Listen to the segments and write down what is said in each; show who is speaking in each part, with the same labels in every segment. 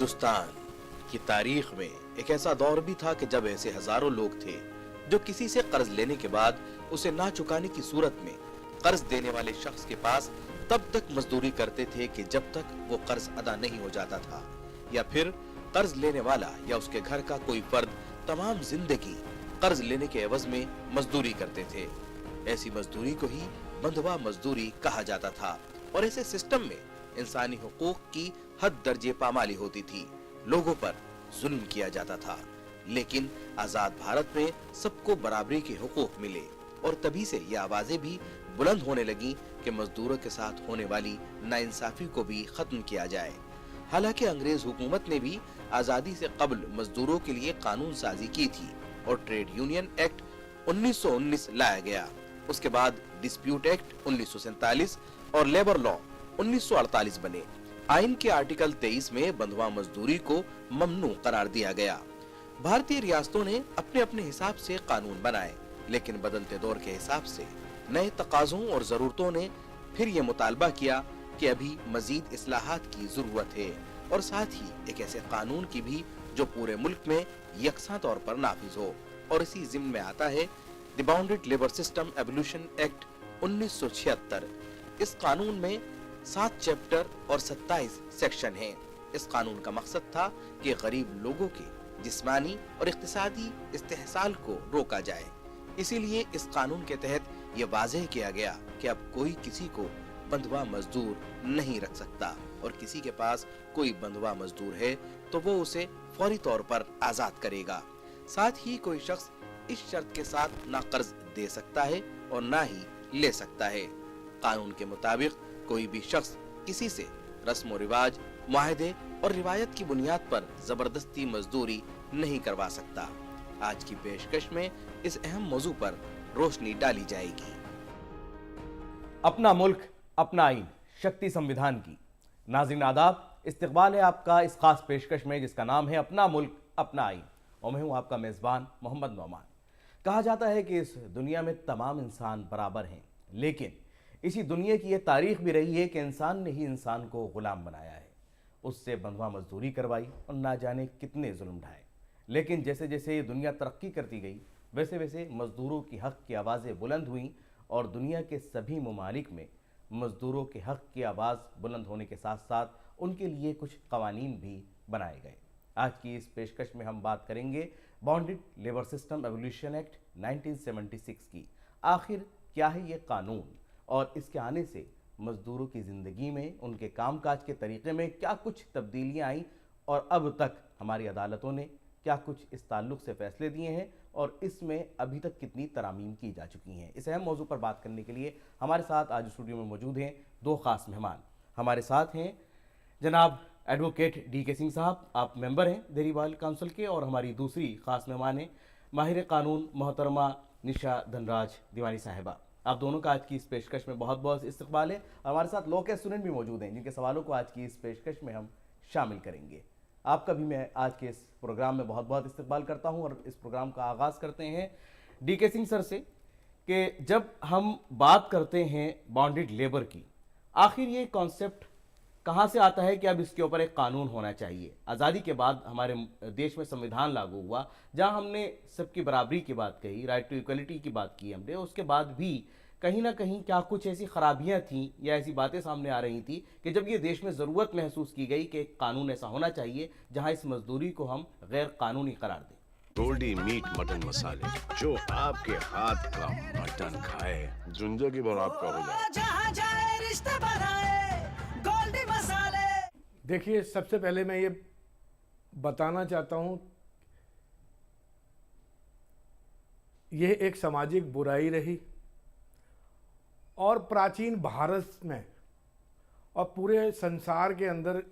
Speaker 1: हिंदुस्तान की तारीख में एक ऐसा दौर भी था कि जब ऐसे हजारों लोग थे जो किसी से कर्ज लेने के बाद उसे ना चुकाने की सूरत में कर्ज देने वाले शख्स के पास तब तक मजदूरी करते थे कि जब तक वो कर्ज अदा नहीं हो जाता था, या फिर कर्ज लेने वाला या उसके घर का कोई फर्द तमाम जिंदगी कर्ज लेने के एवज में मजदूरी करते थे। ऐसी मजदूरी को ही बंधवा मजदूरी कहा जाता था और ऐसे सिस्टम में इंसानी हुकूक की हद दर्जे पामाली होती थी, लोगों पर जुल्म किया जाता था। लेकिन आजाद भारत में सबको बराबरी के हुकूक मिले और तभी से ये आवाजें भी बुलंद होने लगी कि मजदूरों के साथ होने वाली नाइंसाफी को भी खत्म किया जाए। हालांकि अंग्रेज हुकूमत ने भी आजादी से कबल मजदूरों के लिए कानून साजी की थी और ट्रेड यूनियन एक्ट 1919 लाया गया। उसके बाद डिस्प्यूट एक्ट 1947 और लेबर लॉ 1948 बने। आइन के आर्टिकल 23 में बंधुआ मजदूरी को ममनू करार दिया गया। भारतीय रियासतों ने अपने अपने हिसाब से कानून बनाए, लेकिन बदलते दौर के हिसाब से नए तकाजों और जरूरतों ने फिर ये मुतालबा किया कि अभी मजीद इस्लाहात की जरूरत है और साथ ही एक ऐसे कानून की भी जो पूरे मुल्क में यकसा तौर पर नाफिज हो। और इसी जिम्न में आता है the bounded labour system abolition act 1976। इस कानून में 7 चैप्टर और 27 सेक्शन हैं। इस कानून का मकसद था कि गरीब लोगों के जिस्मानी और इक्तिसादी इस्तेहसाल को रोका जाए। इसीलिए इस कानून के तहत ये वाज़ेह किया गया कि अब कोई किसी को बंधुआ मजदूर नहीं रख सकता और किसी के पास कोई बंधुआ मजदूर है तो वो उसे फौरी तौर पर आजाद करेगा। साथ ही कोई शख्स इस शर्त के साथ ना कर्ज दे सकता है और ना ही ले सकता है। कानून के मुताबिक कोई भी शख्स किसी से रस्म रिवाज, मुआहदे और रिवायत की बुनियाद पर जबरदस्ती मजदूरी नहीं करवा सकता। आज की पेशकश में इस अहम मौजू पर रोशनी डाली जाएगी।
Speaker 2: अपना मुल्क अपना आइन, शक्ति संविधान की। नाज़रीन आदाब, इस्तकबाल है आपका इस खास पेशकश में जिसका नाम है अपना मुल्क अपना आइन, और मैं हूं आपका मेजबान मोहम्मद नौमान। कहा जाता है कि इस दुनिया में तमाम इंसान बराबर हैं, लेकिन इसी दुनिया की यह तारीख भी रही है कि इंसान ने ही इंसान को गुलाम बनाया है, उससे बंधुआ मजदूरी करवाई और ना जाने कितने जुल्म ढाए। लेकिन जैसे जैसे ये दुनिया तरक्की करती गई वैसे वैसे मजदूरों की हक़ की आवाज़ें बुलंद हुईं और दुनिया के सभी ममालिक में मजदूरों के हक़ की आवाज़ बुलंद होने के साथ साथ उनके लिए कुछ कवानीन भी बनाए गए। आज की इस पेशकश में हम बात करेंगे bounded labour system abolition act 1976 की। आखिर क्या है ये कानून और इसके आने से मजदूरों की ज़िंदगी में, उनके कामकाज के तरीक़े में क्या कुछ तब्दीलियाँ आई और अब तक हमारी अदालतों ने क्या कुछ इस ताल्लुक़ से फ़ैसले दिए हैं और इसमें अभी तक कितनी तरामीम की जा चुकी हैं। इस अहम मौजू पर बात करने के लिए हमारे साथ आज स्टूडियो में मौजूद हैं 2 ख़ास मेहमान। हमारे साथ हैं जनाब एडवोकेट डी.के. सिंह साहब, आप मेंबर हैं देहरी बार काउंसिल के, और हमारी दूसरी ख़ास मेहमान हैं माहिर कानून मोहतरमा निशा धनराज दीवानी साहिबा। आप दोनों का आज की इस पेशकश में बहुत बहुत इस्तकबाल है। हमारे साथ लॉ के स्टूडेंट भी मौजूद हैं जिनके सवालों को आज की इस पेशकश में हम शामिल करेंगे। आपका भी मैं आज के इस प्रोग्राम में बहुत बहुत इस्तकबाल करता हूं और इस प्रोग्राम का आगाज़ करते हैं डी.के. सिंह सर से कि जब हम बात करते हैं बाउंडेड लेबर की, आखिर ये कॉन्सेप्ट कहाँ से आता है कि अब इसके ऊपर एक कानून होना चाहिए। आज़ादी के बाद हमारे देश में संविधान लागू हुआ जहाँ हमने सबकी बराबरी की बात कही, राइट टू इक्वलिटी की बात की हमने, उसके बाद भी कहीं ना कहीं क्या कुछ ऐसी खराबियां थीं या ऐसी बातें सामने आ रही थी कि जब ये देश में ज़रूरत महसूस की गई कि एक कानून ऐसा होना चाहिए जहां इस मजदूरी को हम गैर कानूनी करार दें।
Speaker 3: गोल्डी मीट मटन मसाले, जो आपके हाथ का मटन खाए जिंदगी भर आपका हो जाए।
Speaker 4: जहाँ जाए रिश्ते बनाए गोल्डी मसाले।
Speaker 5: देखिए, सबसे पहले मैं ये बताना चाहता हूँ, यह एक सामाजिक बुराई रही और प्राचीन भारत में और पूरे संसार के अंदर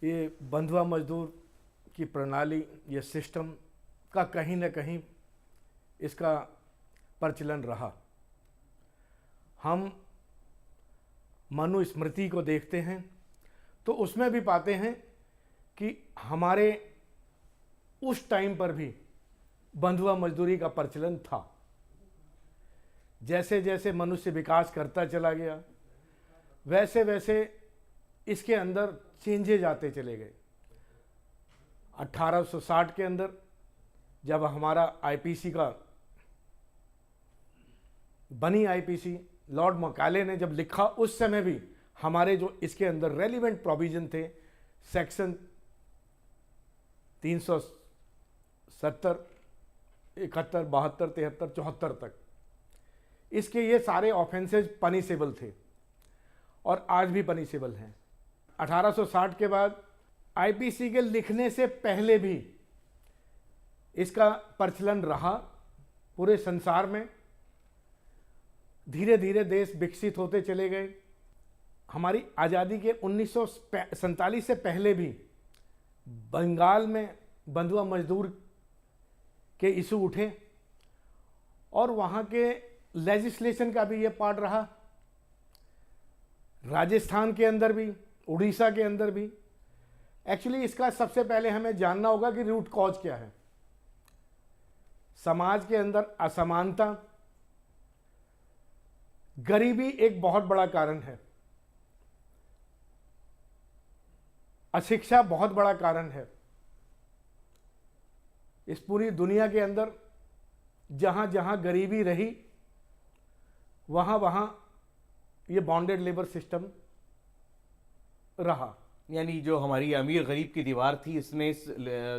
Speaker 5: ये बंधुआ मजदूर की प्रणाली, ये सिस्टम का कहीं न कहीं इसका प्रचलन रहा। हम मनुस्मृति को देखते हैं तो उसमें भी पाते हैं कि हमारे उस टाइम पर भी बंधुआ मजदूरी का प्रचलन था। जैसे जैसे मनुष्य विकास करता चला गया वैसे वैसे इसके अंदर चेंजेज आते चले गए। 1860 के अंदर जब हमारा आईपीसी का बनी आईपीसी, लॉर्ड मकाले ने जब लिखा, उस समय भी हमारे जो इसके अंदर रेलिवेंट प्रोविजन थे, सेक्शन 370, 71, 72, 73, 74 तक, इसके ये सारे ऑफेंसेज पनिशेबल थे और आज भी पनिशेबल हैं। 1860 के बाद आईपीसी के लिखने से पहले भी इसका प्रचलन रहा पूरे संसार में। धीरे धीरे देश विकसित होते चले गए। हमारी आज़ादी के 1947 से पहले भी बंगाल में बंधुआ मजदूर के इशू उठे और वहाँ के लेजिस्लेशन का भी ये पार्ट रहा। राजस्थान के अंदर भी, उड़ीसा के अंदर भी। एक्चुअली इसका सबसे पहले हमें जानना होगा कि रूट कॉज क्या है। समाज के अंदर असमानता, गरीबी एक बहुत बड़ा कारण है, अशिक्षा बहुत बड़ा कारण है। इस पूरी दुनिया के अंदर जहां जहां गरीबी रही, वहां वहां ये बॉन्डेड लेबर सिस्टम रहा।
Speaker 2: यानी जो हमारी अमीर गरीब की दीवार थी, इसने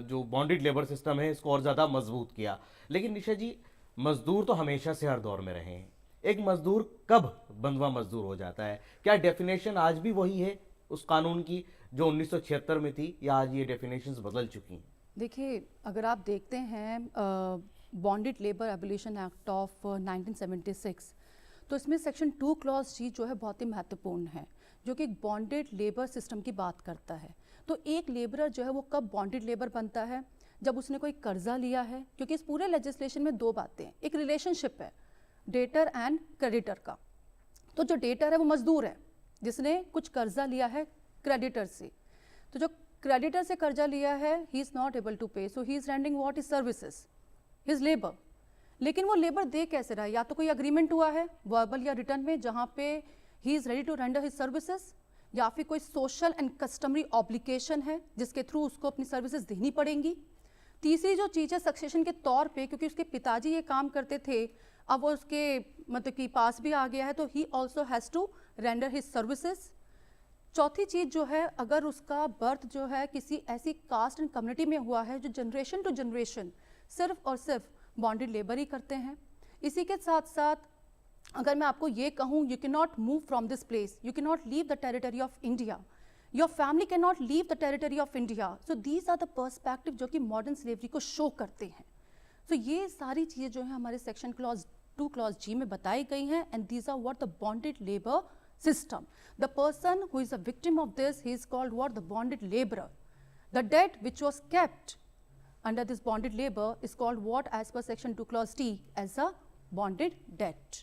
Speaker 2: जो बॉन्डेड लेबर सिस्टम है इसको और ज़्यादा मजबूत किया। लेकिन निशा जी, मजदूर तो हमेशा से हर दौर में रहे हैं। एक मजदूर कब बंधुआ मजदूर हो जाता है? क्या डेफिनेशन आज भी वही है उस कानून की जो 1976 में थी, या आज ये डेफिनेशंस बदल चुकी हैं?
Speaker 6: देखिए, अगर आप देखते हैं bonded labour abolition act of 1976, तो इसमें सेक्शन 2 क्लॉज जी जो है बहुत ही महत्वपूर्ण है, जो कि एक बॉन्डेड लेबर सिस्टम की बात करता है। तो एक लेबरर जो है वो कब बॉन्डेड लेबर बनता है? जब उसने कोई कर्जा लिया है, क्योंकि इस पूरे लेजिस्लेशन में दो बातें हैं। एक रिलेशनशिप है डेटर एंड क्रेडिटर का। तो जो डेटर है वो मजदूर है जिसने कुछ कर्जा लिया है क्रेडिटर से। तो जो क्रेडिटर से कर्जा लिया है, he is not able to pay, so he is rendering what is services, his labour. लेकिन वो लेबर दे कैसे रहा है? या तो कोई अग्रीमेंट हुआ है वर्बल या रिटर्न में जहाँ पे he is ready to render his services, या फिर कोई सोशल एंड कस्टमरी ऑब्लिगेशन है जिसके थ्रू उसको अपनी सर्विसेज देनी पड़ेंगी। तीसरी जो चीज़ है सक्सेशन के तौर पे, क्योंकि उसके पिताजी ये काम करते थे, अब वो उसके मतलब कि पास भी आ गया है, तो he also has to render his services. चौथी चीज़ जो है, अगर उसका बर्थ जो है किसी ऐसी कास्ट एंड कम्युनिटी में हुआ है जो जनरेशन टू जनरेशन सिर्फ और सिर्फ बॉन्डेड लेबर ही करते हैं। इसी के साथ साथ अगर मैं आपको ये कहूँ, you can not move from this place, you can not leave the territory of India, your family can not leave the territory of India. So these are the perspective जो कि मॉडर्न स्लेवरी को show करते हैं। सो ये सारी चीज़ें जो है हमारे सेक्शन क्लॉज 2 क्लॉज जी में बताई गई हैं, and these are what the bonded labour system. The person who is a victim of this, he is called what? The bonded laborer. The debt which was kept under this bonded labor is called what, as per section 2 clause T, as a bonded debt.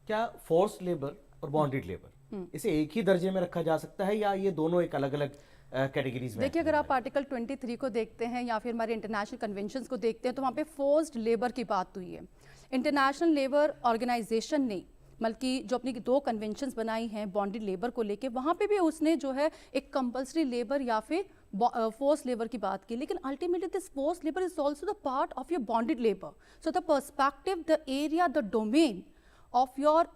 Speaker 2: क्या force labour और bonded labour इसे एक ही दर्जे में रखा जा सकता है, या ये दोनों एक अलग अलग कैटेगरीज में?
Speaker 6: देखिए, अगर आप आर्टिकल 23 को देखते हैं या फिर हमारे इंटरनेशनल कन्वेंशंस को देखते हैं, तो वहाँ पे फोर्स्ड लेबर की बात हुई है। इंटरनेशनल लेबर ऑर्गेनाइजेशन ने बल्कि जो अपनी 2 कन्वेंशंस बनाई हैं बॉन्डेड लेबर को लेके, वहाँ पे भी उसने जो है एक कंपल्सरी लेबर या फिर फोर्स लेबर की बात की। लेकिन ultimately this force labour is also the part of your bonded labour. So the perspective, the area, the domain of your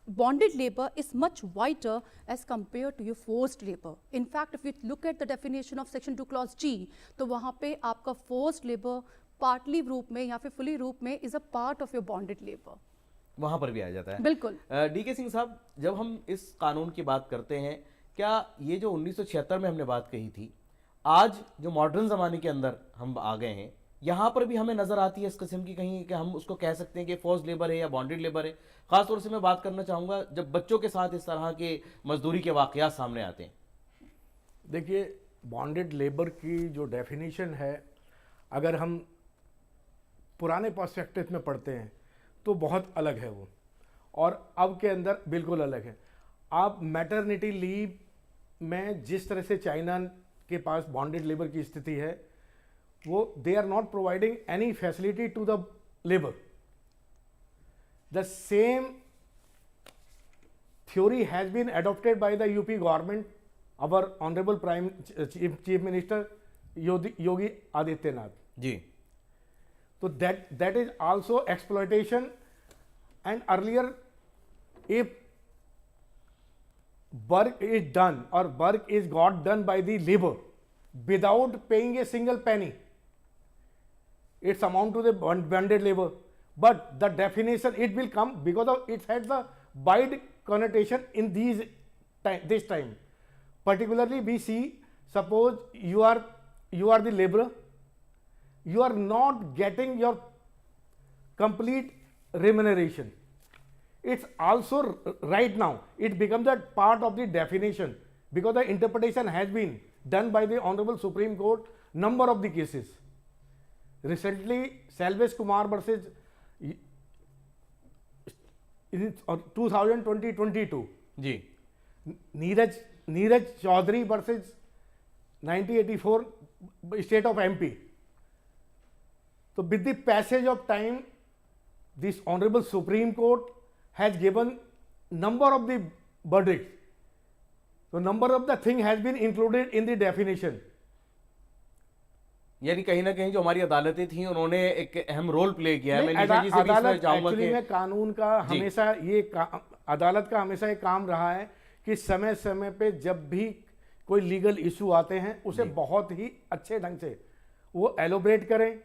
Speaker 6: bonded labor is much wider as compared to your forced labor. In fact, if you look at the definition of section 2 clause G, तो वहाँ पे आपका forced labor partly रूप में या फिर fully रूप में is a part of your bonded labor.
Speaker 2: वहां पर भी आ जाता है।
Speaker 6: बिल्कुल।
Speaker 2: डीके सिंह साहब, जब हम इस कानून की बात करते हैं, क्या ये जो 1976 में हमने बात कही थी, आज जो मॉडर्न ज़माने के अंदर हम आ गए हैं, यहाँ पर भी हमें नज़र आती है इस किस्म की कहीं कि हम उसको कह सकते हैं कि फोर्स लेबर है या बॉन्डेड लेबर है? ख़ासतौर से मैं बात करना चाहूँगा जब बच्चों के साथ इस तरह के मजदूरी के वाक़यात सामने आते हैं।
Speaker 5: देखिए, बॉन्डेड लेबर की जो डेफिनेशन है, अगर हम पुराने पर्सपेक्टिव में पढ़ते हैं तो बहुत अलग है वो, और अब के अंदर बिल्कुल अलग है। आप मैटरनिटी लीव में जिस तरह से चाइना के पास बॉन्डेड लेबर की स्थिति है, वो they are not providing any facility to the labour. The same theory has been adopted by the UP government, our honorable Prime Chief Minister Yogi Adityanath.
Speaker 2: जी
Speaker 5: तो that is also exploitation. And earlier, if work is done or work is got done by the labor without paying a single penny, it's amount to the bonded labor. But the definition, it will come because of it has the wide connotation in this time. Particularly, we see, suppose you are the laborer, you are not getting your complete remuneration. It's also right now, it becomes a part of the definition because the interpretation has been done by the Honorable Supreme Court number of the cases. Recently, Salvesh Kumar versus 2022,
Speaker 2: ji
Speaker 5: Neeraj Chaudhary versus 1984 state of MP. So with the passage of time, this Honorable Supreme Court has given number of the verdicts. So number of the thing has been included in the definition.
Speaker 2: यानी कहीं ना कहीं जो हमारी अदालतें थी उन्होंने एक अहम रोल प्ले किया है। मैं
Speaker 5: नहीं,
Speaker 2: निशा जी से भी इसमें
Speaker 5: अदालत
Speaker 2: चाहूंगा
Speaker 5: एक्चुअली
Speaker 2: कि
Speaker 5: में कानून का हमेशा अदालत का हमेशा ये काम रहा है कि समय समय पे जब भी कोई लीगल इशू आते हैं उसे बहुत ही अच्छे ढंग से वो एलोबरेट करें,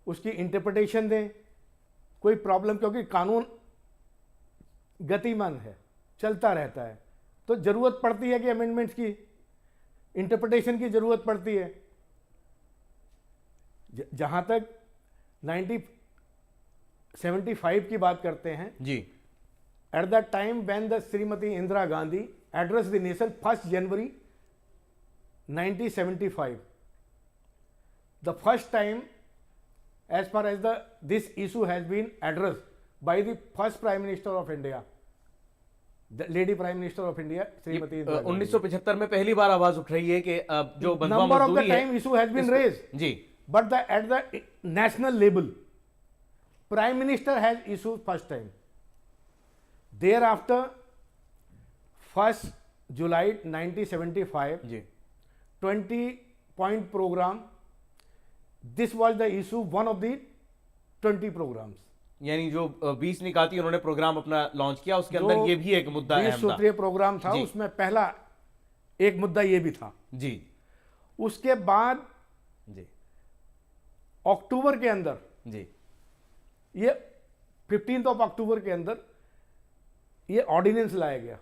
Speaker 5: उसकी इंटरप्रिटेशन दें। कोई प्रॉब्लम, क्योंकि कानून गतिमान है, चलता रहता है, तो जरूरत पड़ती है कि अमेंडमेंट्स की, इंटरप्रिटेशन की जरूरत पड़ती है। जहां तक 1975 की बात करते हैं
Speaker 2: जी,
Speaker 5: at the time when the Shrimati Indira Gandhi address the nation 1 January 1975, the first time as far as this issue has been addressed by the first Prime Minister of India, the Lady Prime Minister of India, Srimati Indira Gandhi.
Speaker 2: 1975 में पहली बार आवाज उठ रही है कि जो बंधुआ
Speaker 5: Number of the
Speaker 2: मजदूरी है
Speaker 5: time issue has been raised,
Speaker 2: ji,
Speaker 5: but at the national level, Prime Minister has issued first time. Thereafter, 1st July 1975,
Speaker 2: ji
Speaker 5: 20-point program. This was the issue, one of the 20 programs.
Speaker 2: यानी जो 20 निकाती उन्होंने programme अपना launch किया, उसके अंदर ये भी एक मुद्दा
Speaker 5: 20
Speaker 2: अहम था।
Speaker 5: सूत्रीय प्रोग्राम था,
Speaker 2: जी।
Speaker 5: उसमें पहला एक मुद्दा ये भी था।
Speaker 2: जी
Speaker 5: उसके बाद
Speaker 2: जी
Speaker 5: अक्टूबर के अंदर,
Speaker 2: जी
Speaker 5: ये 15 अक्टूबर के अंदर ये ऑर्डिनेंस लाया गया।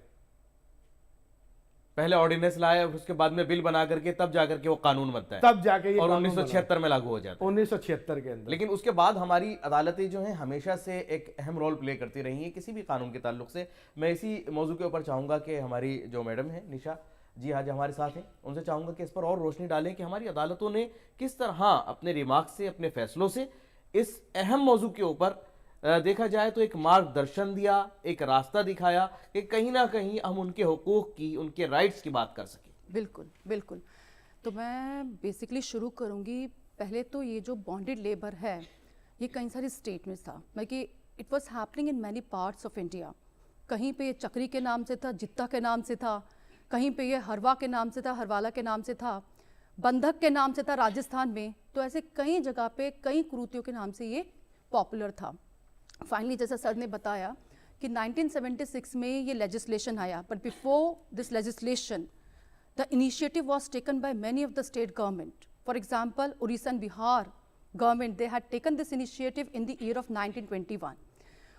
Speaker 2: पहले ऑर्डिनेंस लाया, उसके बाद में बिल बना करके तब जाकर के वो कानून बनता है,
Speaker 5: तब जाके ये
Speaker 2: और
Speaker 5: कानून
Speaker 2: 1976 में लागू हो जाता
Speaker 5: बना। 1976 के अंदर।
Speaker 2: लेकिन उसके बाद हमारी अदालतें जो हैं हमेशा से एक अहम रोल प्ले करती रही हैं किसी भी कानून के ताल्लुक से। मैं इसी मौजू के ऊपर चाहूँगा कि हमारी जो मैडम है निशा जी आज हमारे साथ हैं, उनसे चाहूँगा कि इस पर और रोशनी डालें कि हमारी अदालतों ने किस तरह अपने रिमार्क से, अपने फैसलों से इस अहम मौजू के ऊपर देखा जाए तो एक मार्गदर्शन दिया, एक रास्ता दिखाया कि कहीं ना कहीं हम उनके हुकूक की, उनके राइट्स की बात कर सकें।
Speaker 6: बिल्कुल बिल्कुल। तो मैं बेसिकली शुरू करूंगी, पहले तो ये जो बॉन्डेड लेबर है ये कई सारी स्टेट में था, मतलब कि it was happening in many parts of India. कहीं पे ये चक्री के नाम से था, जित्ता के नाम से था, कहीं पे ये हरवा के नाम से था, हरवाला के नाम से था, बंधक के नाम से था राजस्थान में। तो ऐसे कई जगह पे कई कुरीतियों के नाम से ये पॉपुलर था। फाइनली जैसा सर ने बताया कि 1976 में ये लेजिस्लेशन आया, but before this legislation the initiative was taken by many of the state government. For example Orissa and Bihar government, they had taken this initiative in the year of 1921।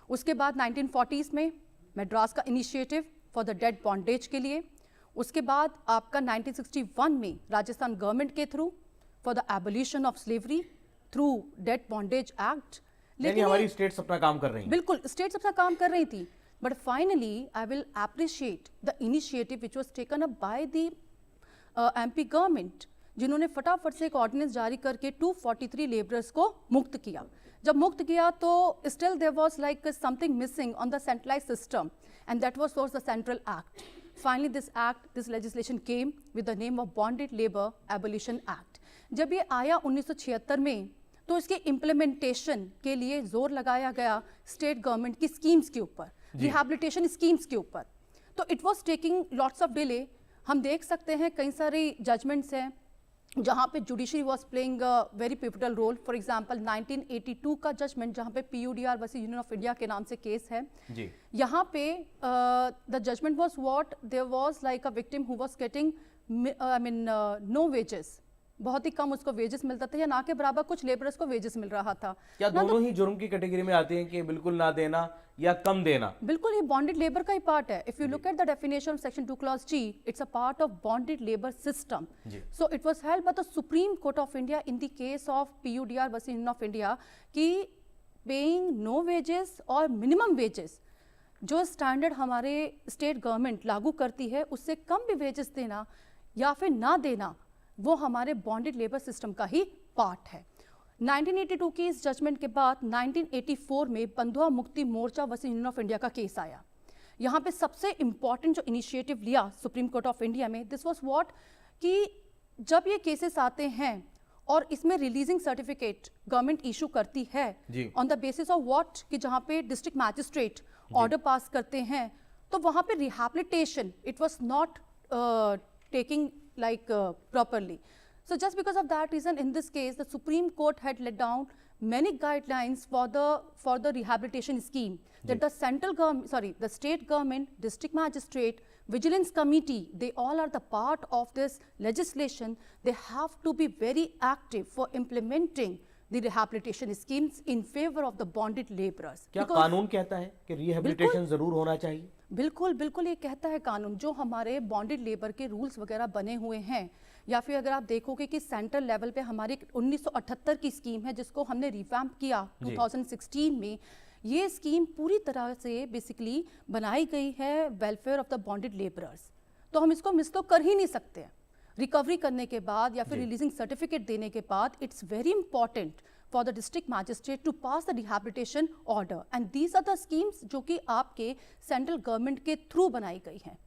Speaker 6: उसके बाद 1940s में मद्रास का initiative for the dead bondage के लिए। उसके बाद आपका 1961 में राजस्थान गवर्नमेंट के through for the abolition of slavery through dead bondage act.
Speaker 2: लेकिन हमारी स्टेट्स अपना काम कर रही हैं।
Speaker 6: बिल्कुल, स्टेट्स अपना काम कर रही थी, but finally I will appreciate the initiative which was taken up by the MP government, जिन्होंने फटाफट से एक ऑर्डिनेंस जारी करके 243 लेबरर्स को मुक्त किया। जब मुक्त किया तो still there was like something missing on the centralised system, and that was the central act. Finally this legislation came with the name of bonded labour abolition act. जब ये आया 1976 में, तो इसके इम्प्लीमेंटेशन के लिए जोर लगाया गया स्टेट गवर्नमेंट की स्कीम्स के ऊपर, रिहैबिलिटेशन स्कीम्स के ऊपर। तो it was taking lots of delay. हम देख सकते हैं कई सारी जजमेंट्स हैं जहाँ पे judiciary was playing very pivotal role. For example 1982 का जजमेंट जहाँ पे PUDR versus union of India के नाम से केस है
Speaker 2: जी।
Speaker 6: यहाँ पे the judgement was what, there was like a victim who was getting no wages, बहुत ही कम उसको वेजेस मिलता था या ना के बराबर कुछ लेबरर्स को वेजेस मिल रहा था।
Speaker 2: क्या
Speaker 6: ना
Speaker 2: दोनों ही जुर्म की कैटेगरी में आते हैं कि बिल्कुल ना देना या कम देना?
Speaker 6: बिल्कुल, ये बॉन्डेड लेबर का ही पार्ट है। If you look at the definition of section 2 clause G, it's a part of bonded labour system. So it was held by the Supreme court of India in the case of PUDR versus union of India कि paying no wages और minimum wages जो standard हमारे state government लागू करती है उससे कम भी wages देना या फिर ना देना, वो हमारे बॉन्डेड लेबर सिस्टम का ही पार्ट है। 1982 की इस जजमेंट के बाद 1984 में बंधुआ मुक्ति मोर्चा वर्सेस यूनियन ऑफ इंडिया का केस आया। यहाँ पे सबसे इंपॉर्टेंट जो इनिशिएटिव लिया सुप्रीम कोर्ट ऑफ इंडिया में, दिस वाज व्हाट कि जब ये केसेस आते हैं और इसमें रिलीजिंग सर्टिफिकेट गवर्नमेंट इशू करती है on the basis of what कि जहाँ पे डिस्ट्रिक्ट मैजिस्ट्रेट ऑर्डर पास करते हैं तो वहाँ पे rehabilitation it was not taking like properly. So just because of that reason, in this case, the Supreme Court had laid down many guidelines for the rehabilitation scheme that the central government, the state government, district magistrate, vigilance committee, they all are the part of this legislation. They have to be very active for implementing the rehabilitation schemes in favor of the bonded laborers.
Speaker 2: क्या कानून कहता है कि rehabilitation जरूर होना चाहिए?
Speaker 6: बिल्कुल बिल्कुल, ये कहता है कानून। जो हमारे बॉन्डेड लेबर के रूल्स वगैरह बने हुए हैं या फिर अगर आप देखोगे कि सेंट्रल लेवल पे हमारी 1978 की स्कीम है जिसको हमने रिवैम्प किया 2016 में, ये स्कीम पूरी तरह से बेसिकली बनाई गई है welfare of the bonded labourers. तो हम इसको मिस तो कर ही नहीं सकते हैं। रिकवरी करने के बाद या फिर रिलीजिंग सर्टिफिकेट देने के बाद it's very important for the district magistrate to pass the rehabilitation order, and these are the schemes जो कि आपके सेंट्रल गवर्नमेंट के थ्रू बनाई गई हैं।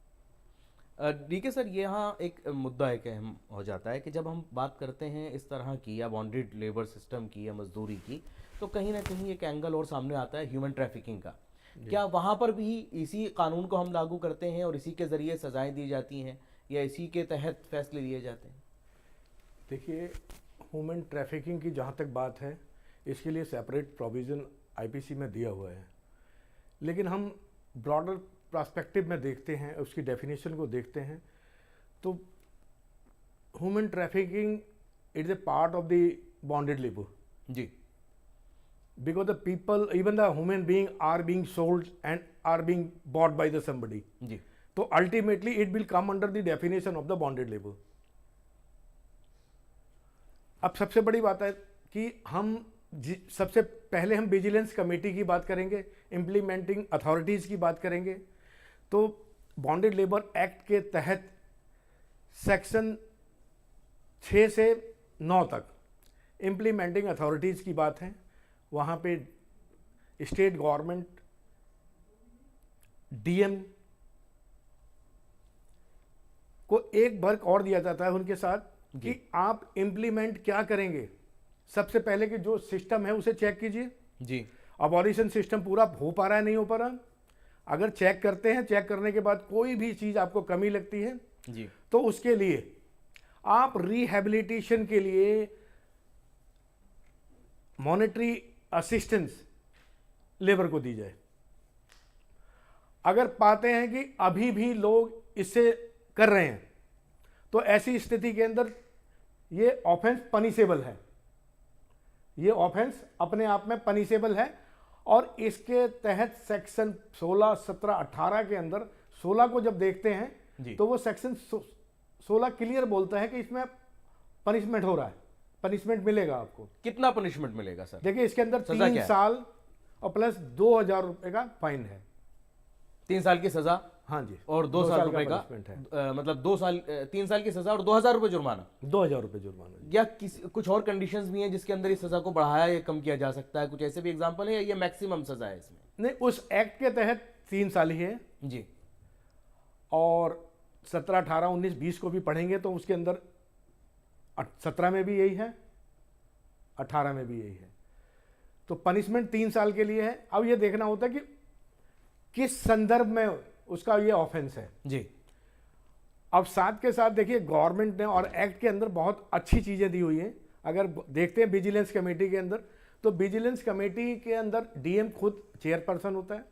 Speaker 2: डीके सर, यहाँ एक मुद्दा एक अहम हो जाता है कि जब हम बात करते हैं इस तरह की या बॉन्डेड लेबर सिस्टम की या मजदूरी की, तो कहीं ना कहीं एक एंगल और सामने आता है ह्यूमन ट्रैफिकिंग का। क्या वहाँ पर भी इसी कानून को हम लागू करते हैं और इसी के ज़रिए सजाएं दी जाती हैं या इसी के तहत फैसले लिए जाते हैं?
Speaker 5: देखिए, ह्यूमन ट्रैफिकिंग की जहाँ तक बात है, इसके लिए सेपरेट प्रोविज़न IPC में दिया हुआ है, लेकिन हम ब्रॉडर पर्सपेक्टिव में देखते हैं, उसकी डेफिनेशन को देखते हैं, तो human trafficking it is a part of the bonded labour
Speaker 2: जी,
Speaker 5: because the people, even the human being are being sold and are being bought by the somebody,
Speaker 2: जी।
Speaker 5: तो ultimately it will come under the definition of the bonded labour. अब सबसे बड़ी बात है कि हम सबसे पहले हम विजिलेंस कमेटी की बात करेंगे, इम्प्लीमेंटिंग अथॉरिटीज़ की बात करेंगे। तो बॉन्डेड लेबर एक्ट के तहत सेक्शन 6 से 9 तक इम्प्लीमेंटिंग अथॉरिटीज़ की बात है। वहाँ पे स्टेट गवर्नमेंट, DM को एक वर्क और दिया जाता है उनके साथ कि आप इम्प्लीमेंट क्या करेंगे। सबसे पहले कि जो सिस्टम है उसे चेक कीजिए
Speaker 2: जी,
Speaker 5: अबॉलिशन सिस्टम पूरा हो पा रहा है, नहीं हो पा रहा। अगर चेक करते हैं, चेक करने के बाद कोई भी चीज़ आपको कमी लगती है
Speaker 2: जी,
Speaker 5: तो उसके लिए आप रिहैबिलिटेशन के लिए मॉनेटरी असिस्टेंस लेबर को दी जाए। अगर पाते हैं कि अभी भी लोग इससे कर रहे हैं तो ऐसी स्थिति के अंदर ये ऑफेंस पनिशेबल है, ये ऑफेंस अपने आप में पनिशेबल है। और इसके तहत सेक्शन 16, 17, 18 के अंदर 16 को जब देखते हैं तो वो सेक्शन 16 क्लियर बोलता है कि इसमें पनिशमेंट हो रहा है, पनिशमेंट मिलेगा आपको।
Speaker 2: कितना पनिशमेंट मिलेगा सर?
Speaker 5: देखिए, इसके अंदर
Speaker 2: सजा
Speaker 5: 3 साल और प्लस 2000 रुपए का फाइन है।
Speaker 2: 3 साल की सजा,
Speaker 5: हाँ जी,
Speaker 2: और 2 साल रुपए का
Speaker 5: punishment है।
Speaker 2: मतलब 3 साल की सजा और 2000 रुपए जुर्माना।
Speaker 5: 2000 रुपए जुर्माना।
Speaker 2: या कुछ और कंडीशंस भी हैं जिसके अंदर इस सजा को बढ़ाया या कम किया जा सकता है? कुछ ऐसे भी एग्जांपल है या ये मैक्सिमम सजा है इसमें?
Speaker 5: नहीं, उस एक्ट के तहत 3 साल ही है
Speaker 2: जी।
Speaker 5: और 17, 18, 19, 20 को भी पढ़ेंगे तो उसके अंदर 17 में भी यही है, 18 में भी यही है। तो पनिशमेंट 3 साल के लिए है। अब ये देखना होता है कि किस संदर्भ में उसका ये ऑफेंस है।
Speaker 2: जी।
Speaker 5: अब साथ के साथ देखिए गवर्नमेंट ने और एक्ट के अंदर बहुत अच्छी चीज़ें दी हुई हैं। अगर देखते हैं विजिलेंस कमेटी के अंदर, तो विजिलेंस कमेटी के अंदर डीएम खुद चेयरपर्सन होता है।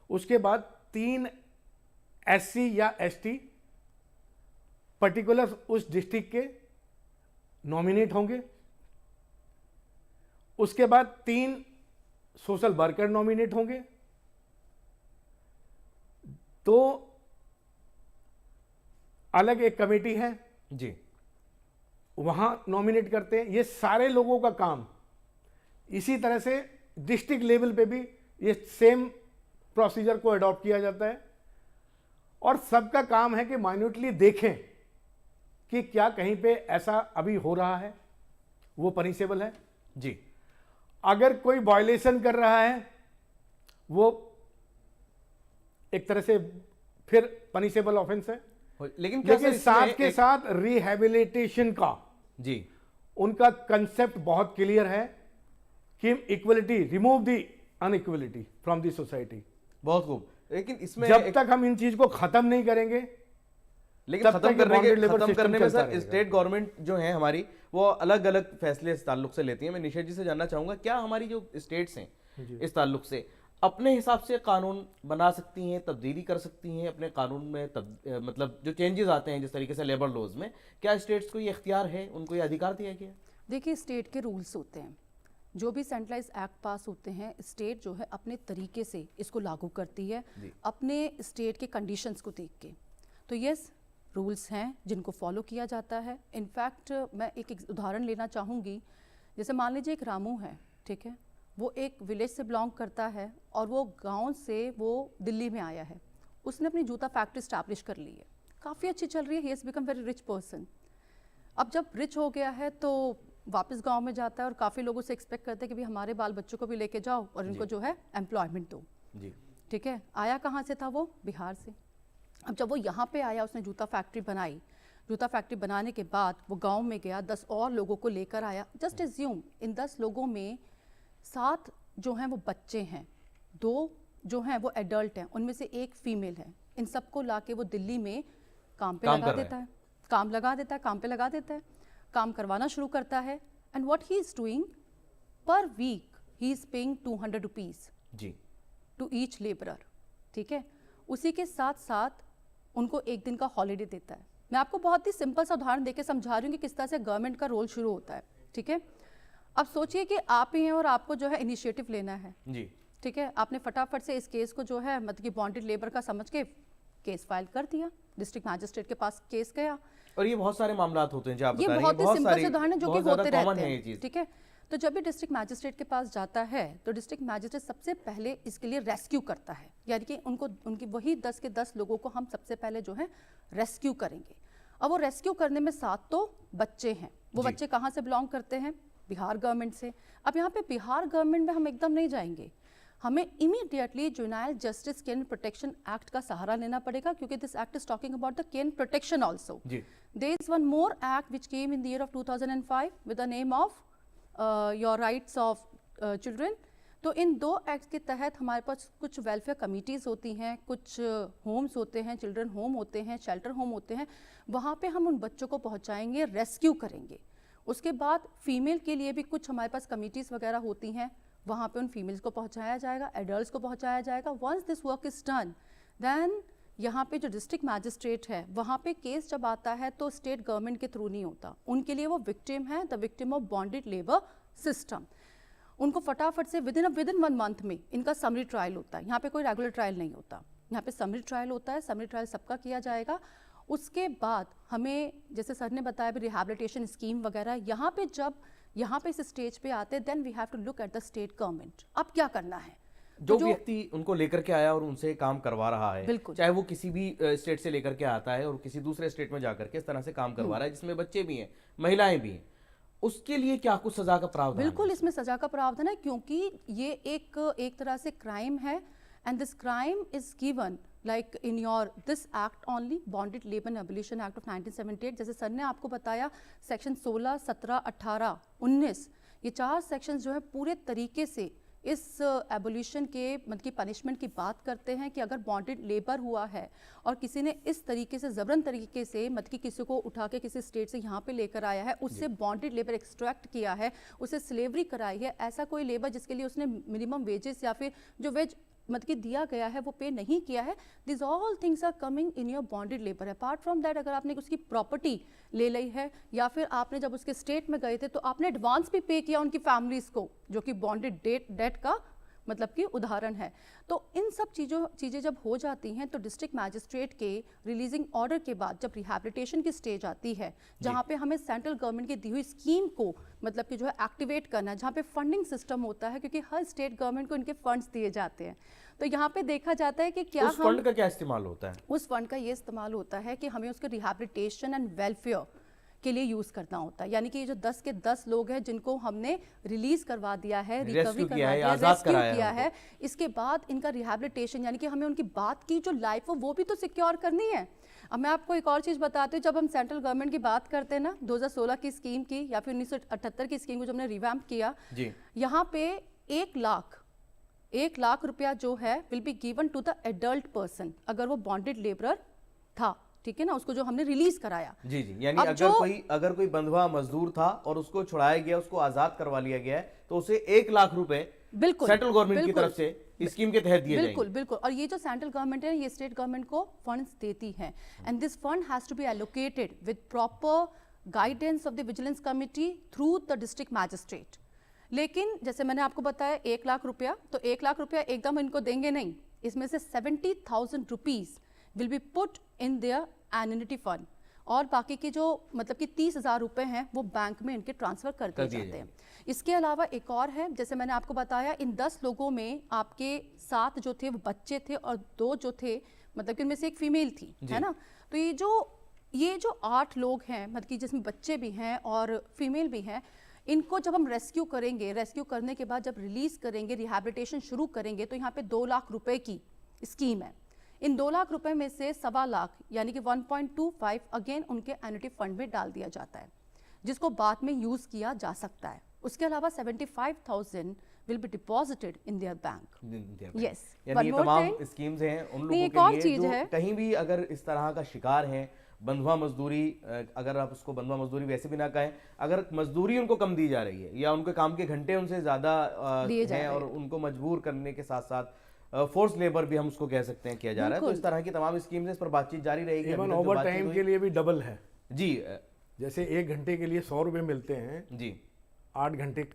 Speaker 5: उसके बाद 3 एससी या एसटी पर्टिकुलर उस डिस्ट्रिक्ट के नॉमिनेट होंगे। उसके बाद 3 सोशल वर्कर नॉमिनेट होंगे। तो अलग एक कमेटी है
Speaker 2: जी,
Speaker 5: वहां नॉमिनेट करते हैं। ये सारे लोगों का काम इसी तरह से डिस्ट्रिक्ट लेवल पे भी ये सेम प्रोसीजर को अडॉप्ट किया जाता है, और सबका काम है कि माइन्यूटली देखें कि क्या कहीं पे ऐसा अभी हो रहा है, वो पनिशेबल है।
Speaker 2: जी,
Speaker 5: अगर कोई वायलेशन कर रहा है वो एक तरह से फिर पनिशेबल ऑफेंस है।
Speaker 2: लेकिन क्या
Speaker 5: लेकिन
Speaker 2: सर
Speaker 5: साथ
Speaker 2: इसमें
Speaker 5: के साथ रिहैबिलिटेशन का
Speaker 2: जी,
Speaker 5: उनका कंसेप्ट बहुत क्लियर है कि equality, remove the inequality from the society.
Speaker 2: बहुत खूब। लेकिन इसमें
Speaker 5: जब तक हम इन चीज को खत्म नहीं करेंगे,
Speaker 2: लेकिन
Speaker 5: तब
Speaker 2: खत्म
Speaker 5: तक ये
Speaker 2: करने
Speaker 5: bonded labor system
Speaker 2: में
Speaker 5: चलता
Speaker 2: सर
Speaker 5: रहेगा।
Speaker 2: स्टेट गवर्नमेंट जो है हमारी, वो अलग अलग फैसले इस ताल्लुक से लेती है। मैं निशा जी से जानना चाहूंगा, क्या हमारी जो स्टेट्स हैं इस ताल्लुक से अपने हिसाब से कानून बना सकती हैं, तब्दीली कर सकती हैं अपने कानून में, मतलब जो चेंजेस आते हैं जिस तरीके से लेबर लॉज में, क्या स्टेट्स को ये इख्तियार है, उनको ये अधिकार दिया गया है?
Speaker 6: देखिए, स्टेट के रूल्स होते हैं, जो भी सेंट्रलाइज एक्ट पास होते हैं, स्टेट जो है अपने तरीके से इसको लागू करती है, अपने स्टेट के कंडीशंस को देख के। तो यस, रूल्स हैं जिनको फॉलो किया जाता है। इनफैक्ट मैं एक उदाहरण लेना चाहूँगी। जैसे मान लीजिए एक रामू है, ठीक है, वो एक विलेज से बिलोंग करता है और वो गांव से वो दिल्ली में आया है। उसने अपनी जूता फैक्ट्री स्टैब्लिश कर ली है, काफ़ी अच्छी चल रही है, he has become very rich person. अब जब रिच हो गया है तो वापस गांव में जाता है और काफ़ी लोगों से एक्सपेक्ट करते हैं कि भाई हमारे बाल बच्चों को भी लेके जाओ और इनको जो है एम्प्लॉयमेंट दो।
Speaker 2: जी,
Speaker 6: ठीक है, आया कहाँ से था वो? बिहार से। अब जब वो यहाँ पे आया, उसने जूता फैक्ट्री बनाई। जूता फैक्ट्री बनाने के बाद वो गांव में गया, 10 और लोगों को लेकर आया। जस्ट एज्यूम इन 10 लोगों में 7 जो हैं वो बच्चे हैं, 2 जो हैं वो एडल्ट हैं, उनमें से 1 फीमेल है। इन सबको लाके वो दिल्ली में काम पे लगा देता है, काम पे लगा देता है, काम करवाना शुरू करता है। And what he is doing, per week he is paying 200 rupees
Speaker 2: जी,
Speaker 6: टू ईच लेबरर। ठीक है, उसी के साथ साथ उनको एक दिन का हॉलीडे देता है। मैं आपको बहुत ही सिंपल सा उदाहरण देके समझा रही हूँ कि किस तरह से गवर्नमेंट का रोल शुरू होता है। ठीक है, अब सोचिए कि आप ही हैं और आपको जो है इनिशिएटिव लेना है
Speaker 2: जी,
Speaker 6: ठीक है, आपने फटाफट से इस केस को जो है मतलब कि बॉन्डेड लेबर का समझ के केस फाइल कर दिया, डिस्ट्रिक्ट मैजिस्ट्रेट के पास केस गया।
Speaker 2: और ये बहुत सारे मामलात होते हैं जो आप
Speaker 6: ये
Speaker 2: बता रही
Speaker 6: बहुत
Speaker 2: हैं,
Speaker 6: ही सिंपल
Speaker 2: सारी
Speaker 6: से उदाहरण है जो कि
Speaker 2: बहुत
Speaker 6: होते
Speaker 2: ज़्यादा
Speaker 6: रहते
Speaker 2: common है ये
Speaker 6: हैं।
Speaker 2: चीज़।
Speaker 6: ठीक है, तो जब भी डिस्ट्रिक्ट मैजिस्ट्रेट के पास जाता है तो डिस्ट्रिक्ट मैजिस्ट्रेट सबसे पहले इसके लिए रेस्क्यू करता है, यानी कि उनकी वही 10 के 10 लोगों को हम सबसे पहले जो है रेस्क्यू करेंगे। अब वो रेस्क्यू करने में 7 तो बच्चे हैं। वो बच्चे कहाँ से बिलोंग करते हैं? बिहार गवर्नमेंट से। अब यहाँ पे बिहार गवर्नमेंट में हम एकदम नहीं जाएंगे, हमें immediately juvenile justice care protection act का सहारा लेना पड़ेगा, क्योंकि this act is talking about the care protection also. There is one more act which came in the year of 2005 with the name of your rights of children. तो इन 2 act के तहत हमारे पास कुछ वेलफेयर कमिटीज़ होती हैं, कुछ Holmes होते हैं, चिल्ड्रन होम होते हैं, शेल्टर होम होते हैं, वहाँ पे हम उन बच्चों को पहुँचाएंगे, रेस्क्यू करेंगे। उसके बाद फीमेल के लिए भी कुछ हमारे पास कमिटीज़ वगैरह होती हैं, वहाँ पे उन फीमेल्स को पहुँचाया जाएगा, एडल्ट्स को पहुँचाया जाएगा। Once this work is done, then यहाँ पे जो डिस्ट्रिक्ट मैजिस्ट्रेट है वहाँ पे केस जब आता है तो स्टेट गवर्नमेंट के थ्रू नहीं होता, उनके लिए वो विक्टिम है, the victim of bonded labour system. उनको फटाफट से विद इन 1 मंथ में इनका समरी ट्रायल होता है। यहाँ पे कोई रेगुलर ट्रायल नहीं होता, यहाँ पे समरी ट्रायल होता है। समरी ट्रायल सबका किया जाएगा। उसके बाद हमें, जैसे सर ने बताया भी, रिहैबिलिटेशन स्कीम वगैरह, यहाँ पे जब यहाँ पे इस स्टेज पे आते हैं, then we have to look at the state government. अब क्या करना है?
Speaker 2: जो व्यक्ति उनको लेकर के आया और उनसे काम करवा रहा है,
Speaker 6: बिल्कुल,
Speaker 2: चाहे वो किसी भी स्टेट से लेकर के आता है और किसी दूसरे स्टेट में जाकर के इस तरह से काम करवा रहा है जिसमें बच्चे भी हैं, महिलाएं भी हैं, उसके लिए क्या कुछ सजा का प्रावधान है?
Speaker 6: बिल्कुल, इसमें सजा का प्रावधान है, क्योंकि ये एक तरह से क्राइम है। And this crime is given like in your this act only, bonded labour abolition act of 1978। जैसे सर ने आपको बताया, सेक्शन 16, 17, 18, 19, ये 4 सेक्शंस जो है पूरे तरीके से इस एबोल्यूशन के मतलब की पनिशमेंट की बात करते हैं कि अगर बॉन्डेड लेबर हुआ है और किसी ने इस तरीके से ज़बरन तरीके से मतलब कि किसी को उठा के किसी स्टेट से यहाँ पे लेकर आया है, उससे बॉन्डेड लेबर एक्सट्रैक्ट किया है, उसे स्लेवरी कराई है, ऐसा कोई लेबर जिसके लिए उसने मिनिमम वेजेस या फिर जो वेज मतलब कि दिया गया है वो पे नहीं किया है, this all things are coming in your bonded labour. Apart from that, अगर आपने उसकी प्रॉपर्टी ले ली है या फिर आपने जब उसके स्टेट में गए थे तो आपने एडवांस भी पे किया उनकी फैमिलीज को, जो कि बॉन्डेड डेट का मतलब कि उदाहरण है। तो इन सब चीज़ें जब हो जाती हैं तो डिस्ट्रिक्ट मैजिस्ट्रेट के रिलीजिंग ऑर्डर के बाद जब रिहैबिलिटेशन की स्टेज आती है, जहाँ पे हमें सेंट्रल गवर्नमेंट की दी हुई स्कीम को मतलब कि जो है एक्टिवेट करना है, जहाँ पे फंडिंग सिस्टम होता है, क्योंकि हर स्टेट गवर्नमेंट को इनके फंड्स दिए जाते हैं, तो यहाँ पे देखा जाता है कि क्या
Speaker 2: उस फंड का क्या इस्तेमाल होता है?
Speaker 6: उस फंड का ये इस्तेमाल होता है कि हमें उसके रिहैबिलिटेशन एंड वेलफेयर के लिए यूज करना होता है। यानी कि ये जो 10 के 10 लोग हैं जिनको हमने रिलीज करवा दिया है, रिकवरी करवा दिया है, रेस्क्यू किया है, इसके बाद इनका रिहैबिलिटेशन यानी कि हमें उनकी बात की जो लाइफ हो वो भी तो सिक्योर करनी है। अब मैं आपको एक और चीज़ बताती हूँ, जब हम सेंट्रल गवर्नमेंट की बात करते हैं ना, 2016 की स्कीम की या फिर 1978 की स्कीम को जो हमने रिवैम्प किया, यहाँ पे 1 लाख रुपया जो है will be given to the adult person, अगर वो बॉन्डेड लेबरर था, ठीक है ना, उसको जो हमने रिलीज कराया।
Speaker 2: जी जी, यानी अगर कोई बंधुआ मजदूर था और उसको छुड़ाया गया, उसको आजाद करवा लिया गया है, तो उसे 1 लाख रुपए
Speaker 6: बिल्कुल
Speaker 2: सेंट्रल गवर्नमेंट की तरफ से स्कीम के तहत दिए
Speaker 6: बिल्कुल
Speaker 2: जाएंगे।
Speaker 6: बिल्कुल। और ये जो सेंट्रल गवर्नमेंट है ये स्टेट गवर्नमेंट को फंड्स देती है, and this fund has to be allocated with proper guidance of the vigilance committee through the district magistrate. लेकिन जैसे मैंने आपको बताया 1 लाख रुपया, तो 1 लाख रुपया एकदम इनको देंगे नहीं, इसमें से 70,000 rupees will be put in their annuity fund, और बाकी के जो मतलब कि 30,000 रुपए हैं वो बैंक में इनके ट्रांसफर कर दिए जाते हैं। इसके अलावा एक और है, जैसे मैंने आपको बताया, इन 10 लोगों में आपके 7 जो थे वो बच्चे थे और 2 जो थे मतलब कि उनमें से एक फीमेल थी, है ना। तो ये जो 8 लोग हैं मतलब कि जिसमें बच्चे भी हैं और फीमेल भी हैं, इनको जब हम रेस्क्यू करेंगे, रेस्क्यू करने के बाद जब रिलीज करेंगे, रिहैबिलिटेशन शुरू करेंगे, तो यहाँ पे 2 लाख रुपए की स्कीम है। इन 2 लाख रुपए में से 1.25 लाख यानी कि 1.25 अगेन उनके एन्युटी फंड में डाल दिया जाता है, जिसको बाद में यूज किया जा सकता है। उसके अलावा 75,000 will be deposited in their bank. Yes,
Speaker 2: यानी ये तमाम स्कीम्स हैं उन लोगों के लिए जो कहीं भी अगर इस तरह का शिकार हैं, बंधुआ मजदूरी, अगर आप उसको बंधुआ मजदूरी वैसे भी ना कहें, अगर मजदूरी उनको कम दी जा रही है या उनके काम के घंटे उनसे ज्यादा हैं और उनको मजबूर करने के साथ साथ फोर्स लेबर भी हम उसको कह सकते हैं किया जा रहा है, तो इस तरह की तमाम स्कीम्स इस पर बातचीत जारी रहेगी।
Speaker 5: इवन ओवर टाइम के लिए भी डबल है
Speaker 2: जी,
Speaker 5: जैसे 1 घंटे के लिए 100 रुपए मिलते हैं जी, 8 घंटे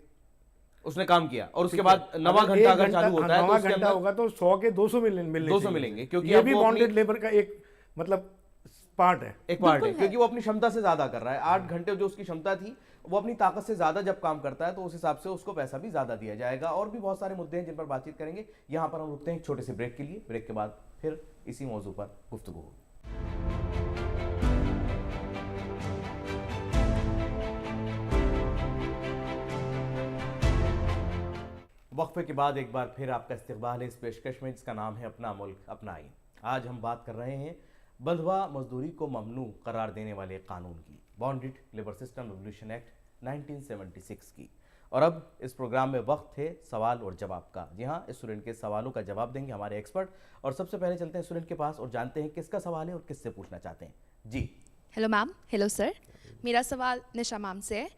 Speaker 2: उसने काम किया और उसके बाद 9वां घंटा अगर चालू होता है तो उसके अंदर
Speaker 5: होगा तो 100 के 200
Speaker 2: मिलेंगे, क्योंकि
Speaker 5: ये भी बॉन्डेड लेबर का एक मतलब पार्ट है,
Speaker 2: क्योंकि वो अपनी क्षमता से ज्यादा कर रहा है। 8 घंटे जो उसकी क्षमता थी वो अपनी ताकत से ज्यादा जब काम करता है तो उस हिसाब से उसको पैसा भी ज्यादा दिया जाएगा। और भी बहुत सारे मुद्दे हैं जिन पर बातचीत करेंगे। यहाँ पर हम रुकते हैं एक छोटे से ब्रेक के लिए, ब्रेक के बाद फिर इसी मौजू पर गुफ्तगू होगी। वक्फे के बाद एक बार फिर आपका इस्तकबाल है इस पेशकश में जिसका नाम है अपना मुल्क अपना आइन। आज हम बात कर रहे हैं बंधुआ मजदूरी को ममनू करार देने वाले कानून की, bonded labour system abolition act 1976 की। और अब इस प्रोग्राम में वक्त है सवाल और जवाब का। जी हाँ, स्टूडेंट के सवालों का जवाब देंगे हमारे एक्सपर्ट। और सबसे पहले चलते हैं स्टूडेंट के पास और जानते हैं किसका सवाल है और किससे पूछना चाहते हैं। जी
Speaker 7: हेलो मैम। हेलो सर, मेरा सवाल निशा मैम से है।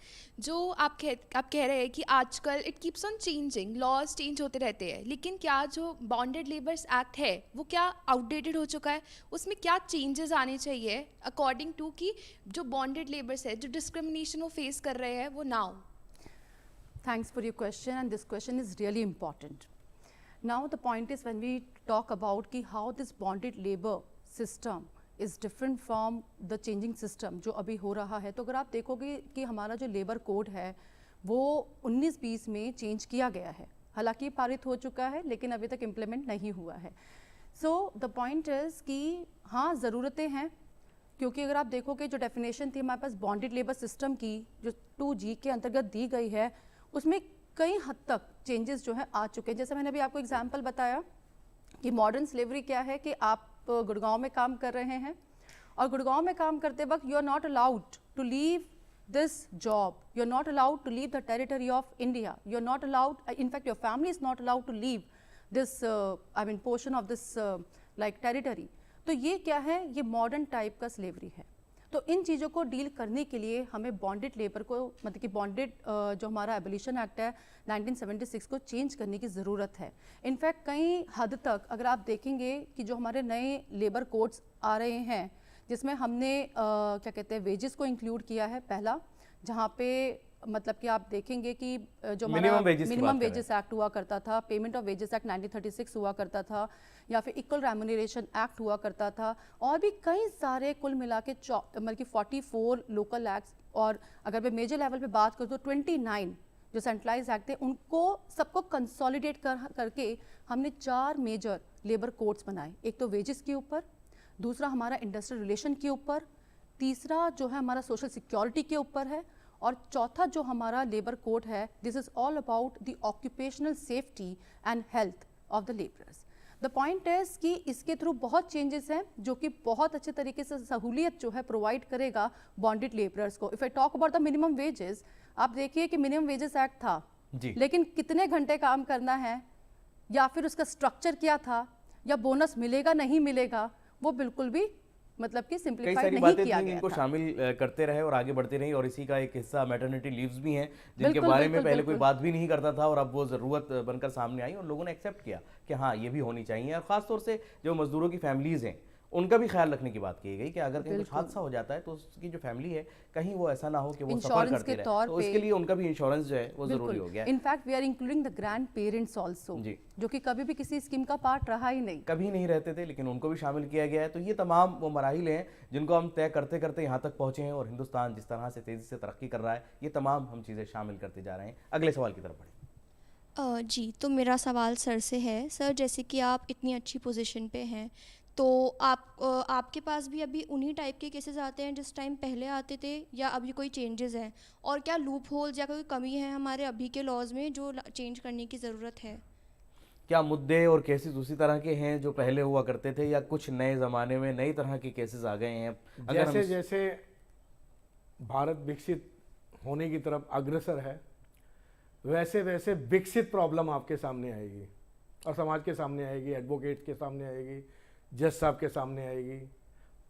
Speaker 7: जो आप कह रहे हैं कि आजकल it keeps on changing, laws change होते रहते हैं, लेकिन क्या जो बॉन्डेड लेबर्स एक्ट है वो क्या आउटडेटेड हो चुका है? उसमें क्या चेंजेस आने चाहिए अकॉर्डिंग टू कि जो बॉन्डेड लेबर्स है, जो डिस्क्रिमिनेशन वो फेस कर रहे हैं वो now?
Speaker 6: Thanks for your question, and this question is really important. Now the point is when we talk about कि how this bonded labor system is different from the changing system जो अभी हो रहा है, तो अगर आप देखोगे कि हमारा जो लेबर कोड है वो 1920 में चेंज किया गया है, हालांकि पारित हो चुका है लेकिन अभी तक इम्प्लीमेंट नहीं हुआ है। सो द पॉइंट इज़ कि हाँ ज़रूरतें हैं, क्योंकि अगर आप देखोगे जो डेफिनेशन थी हमारे पास बॉन्डेड लेबर सिस्टम की जो 2G के अंतर्गत दी गई है उसमें कई हद तक चेंजेस जो है आ चुके हैं। जैसे मैंने अभी आपको एग्जांपल बताया कि मॉडर्न स्लेवरी क्या है कि आप गुड़गांव में काम कर रहे हैं और गुड़गांव में काम करते वक्त you are not allowed to leave this job, you're not allowed to leave the territory of India. You're not allowed, in fact, your family is not allowed to leave this, portion of this like territory. तो ये क्या है? ये modern type का slavery है. तो इन चीज़ों को डील करने के लिए हमें बॉन्डेड लेबर को, मतलब कि बॉन्डेड जो हमारा एबोलिशन एक्ट है 1976 को चेंज करने की ज़रूरत है. इनफैक्ट कई हद तक अगर आप देखेंगे कि जो हमारे नए लेबर कोड्स आ रहे हैं, जिसमें हमने क्या कहते हैं, वेजेस को इंक्लूड किया है पहला, जहाँ पे मतलब कि आप देखेंगे कि जो हमारा मिनिमम वेजेस एक्ट हुआ करता था, पेमेंट ऑफ वेजेस एक्ट 1936 हुआ करता था, या फिर इक्वल रेम्यूनरेशन एक्ट हुआ करता था, और भी कई सारे कुल मिला के मतलब कि 44 लोकल एक्ट्स, और अगर मैं मेजर लेवल पे बात करूँ तो 29 जो सेंट्रलाइज एक्ट थे, उनको सबको कंसोलिडेट करके हमने 4 मेजर लेबर कोड्स बनाए. एक तो वेजेस के ऊपर, दूसरा हमारा इंडस्ट्रियल रिलेशन के ऊपर, तीसरा जो है हमारा सोशल सिक्योरिटी के ऊपर है, और चौथा जो हमारा लेबर कोड है, this is all about the occupational safety and health of the labourers. The point is कि इसके थ्रू बहुत चेंजेस हैं जो कि बहुत अच्छे तरीके से सहूलियत जो है प्रोवाइड करेगा बॉन्डेड लेबरर्स को. If I talk about the minimum wages, आप देखिए कि मिनिमम वेजेस एक्ट था
Speaker 2: जी,
Speaker 6: लेकिन कितने घंटे काम करना है, या फिर उसका स्ट्रक्चर क्या था, या बोनस मिलेगा नहीं मिलेगा, वो बिल्कुल भी मतलब कि
Speaker 2: कई
Speaker 6: सिंप्लीफाइड
Speaker 2: सारी
Speaker 6: नहीं
Speaker 2: बातें
Speaker 6: किया
Speaker 2: थी
Speaker 6: गया
Speaker 2: इनको
Speaker 6: था.
Speaker 2: शामिल करते रहे और आगे बढ़ते रहे, और इसी का एक हिस्सा मैटरनिटी लीव्स भी हैं जिनके
Speaker 6: बिल्कुल,
Speaker 2: बारे में
Speaker 6: बिल्कुल,
Speaker 2: पहले कोई
Speaker 6: बिल्कुल.
Speaker 2: बात भी नहीं करता था, और अब वो ज़रूरत बनकर सामने आई और लोगों ने एक्सेप्ट किया कि हाँ ये भी होनी चाहिए. और ख़ासतौर से जो मजदूरों की फैमिलीज़ हैं उनका भी ख्याल रखने की बात की गई कि अगर कहीं कुछ हादसा हो जाता है तो उसकी जो फैमिली है कहीं वो ऐसा ना हो कि वो सफर
Speaker 6: इंश्योरेंस
Speaker 2: करते
Speaker 6: के
Speaker 2: रहे,
Speaker 6: तौर
Speaker 2: तो
Speaker 6: पे
Speaker 2: इसके लिए उनका भी इंश्योरेंस जो है वो ज़रूरी हो गया है.
Speaker 6: In fact we are including the grand parents also,
Speaker 2: जी.
Speaker 6: जो कि कभी भी किसी स्कीम का पार्ट रहा ही नहीं.
Speaker 2: कभी नहीं रहते थे लेकिन उनको भी शामिल किया गया है. तो ये तमाम वो मराहिल हैं जिनको हम तय करते करते यहाँ तक पहुँचे हैं, और हिंदुस्तान जिस तरह से तेज़ी से तरक्की कर रहा है, ये तमाम हम चीज़ें शामिल करते जा रहे हैं. अगले सवाल की तरफ बढ़ें.
Speaker 8: जी, तो मेरा सवाल सर से है. सर, जैसे कि आप इतनी अच्छी पोजीशन पे हैं, तो आपके पास भी अभी उन्हीं टाइप के केसेस आते हैं जिस टाइम पहले आते थे, या अभी कोई चेंजेस हैं, और क्या लूप होल्स या कोई कमी है हमारे अभी के लॉज में जो चेंज करने की ज़रूरत है?
Speaker 2: क्या मुद्दे और केसेस उसी तरह के हैं जो पहले हुआ करते थे, या कुछ नए ज़माने में नई तरह के केसेस आ गए हैं?
Speaker 5: जैसे जैसे भारत विकसित होने की तरफ अग्रसर है, वैसे वैसे विकसित प्रॉब्लम आपके सामने आएगी, और समाज के सामने आएगी, एडवोकेट के सामने आएगी, जज साहब के सामने आएगी,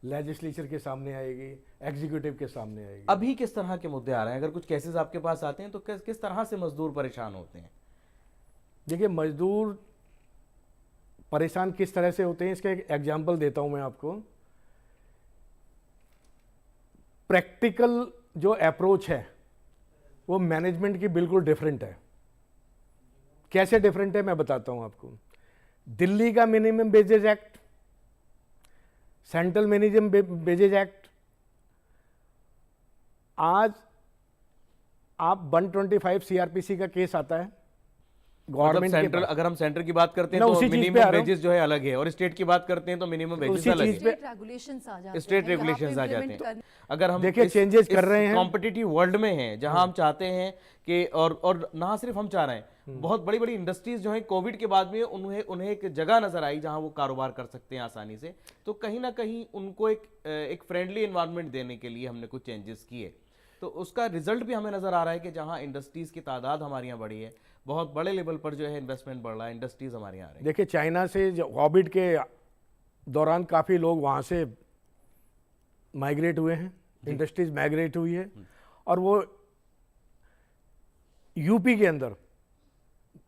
Speaker 5: लेजिस्लेचर के सामने आएगी, एग्जीक्यूटिव के सामने आएगी.
Speaker 2: अभी किस तरह के मुद्दे आ रहे हैं? अगर कुछ केसेस आपके पास आते हैं तो किस तरह से मजदूर परेशान होते हैं?
Speaker 5: देखिए, मजदूर परेशान किस तरह से होते हैं, इसका एक एग्जाम्पल देता हूं मैं आपको. प्रैक्टिकल जो अप्रोच है वो मैनेजमेंट की बिल्कुल डिफरेंट है. कैसे डिफरेंट है मैं बताता हूं आपको. दिल्ली का minimum wages act, central minimum wages act, आज आप 125 सीआरपीसी का केस आता है गवर्नमेंट के
Speaker 2: सेंट्रल, अगर हम सेंटर की बात करते हैं
Speaker 5: मैं
Speaker 2: तो
Speaker 5: उसी चीज पे आ
Speaker 2: मिनिमम
Speaker 5: रहा हूं.
Speaker 2: वेजेस जो है अलग है, और स्टेट की बात करते हैं तो मिनिमम वेजेस
Speaker 5: उसी
Speaker 2: अलग
Speaker 5: चीज
Speaker 2: है.
Speaker 5: पे
Speaker 6: रेगुलेशंस आ जाते हैं,
Speaker 2: स्टेट
Speaker 6: यहाँ पे
Speaker 2: रेगुलेशंस आ जाते
Speaker 6: implement
Speaker 2: हैं. अगर हम
Speaker 5: देखिए, changes कर रहे हैं.
Speaker 2: कॉम्पिटिटिव वर्ल्ड में हैं जहां हम चाहते हैं कि और ना सिर्फ हम चाह रहे हैं, बहुत बड़ी बड़ी इंडस्ट्रीज जो है कोविड के बाद में उन्हें एक जगह नजर आई जहां वो कारोबार कर सकते हैं आसानी से. तो कहीं ना कहीं उनको एक फ्रेंडली एनवायरनमेंट देने के लिए हमने कुछ चेंजेस किए, तो उसका रिजल्ट भी हमें नजर आ रहा है कि जहां इंडस्ट्रीज की तादाद हमारे यहाँ बढ़ी है, बहुत बड़े लेवल पर जो है इन्वेस्टमेंट बढ़ रहा है, इंडस्ट्रीज हमारे यहाँ आ रही है.
Speaker 5: देखिए, चाइना से कोविड के दौरान काफ़ी लोग वहाँ से माइग्रेट हुए हैं, इंडस्ट्रीज माइग्रेट हुई है, और वो यूपी के अंदर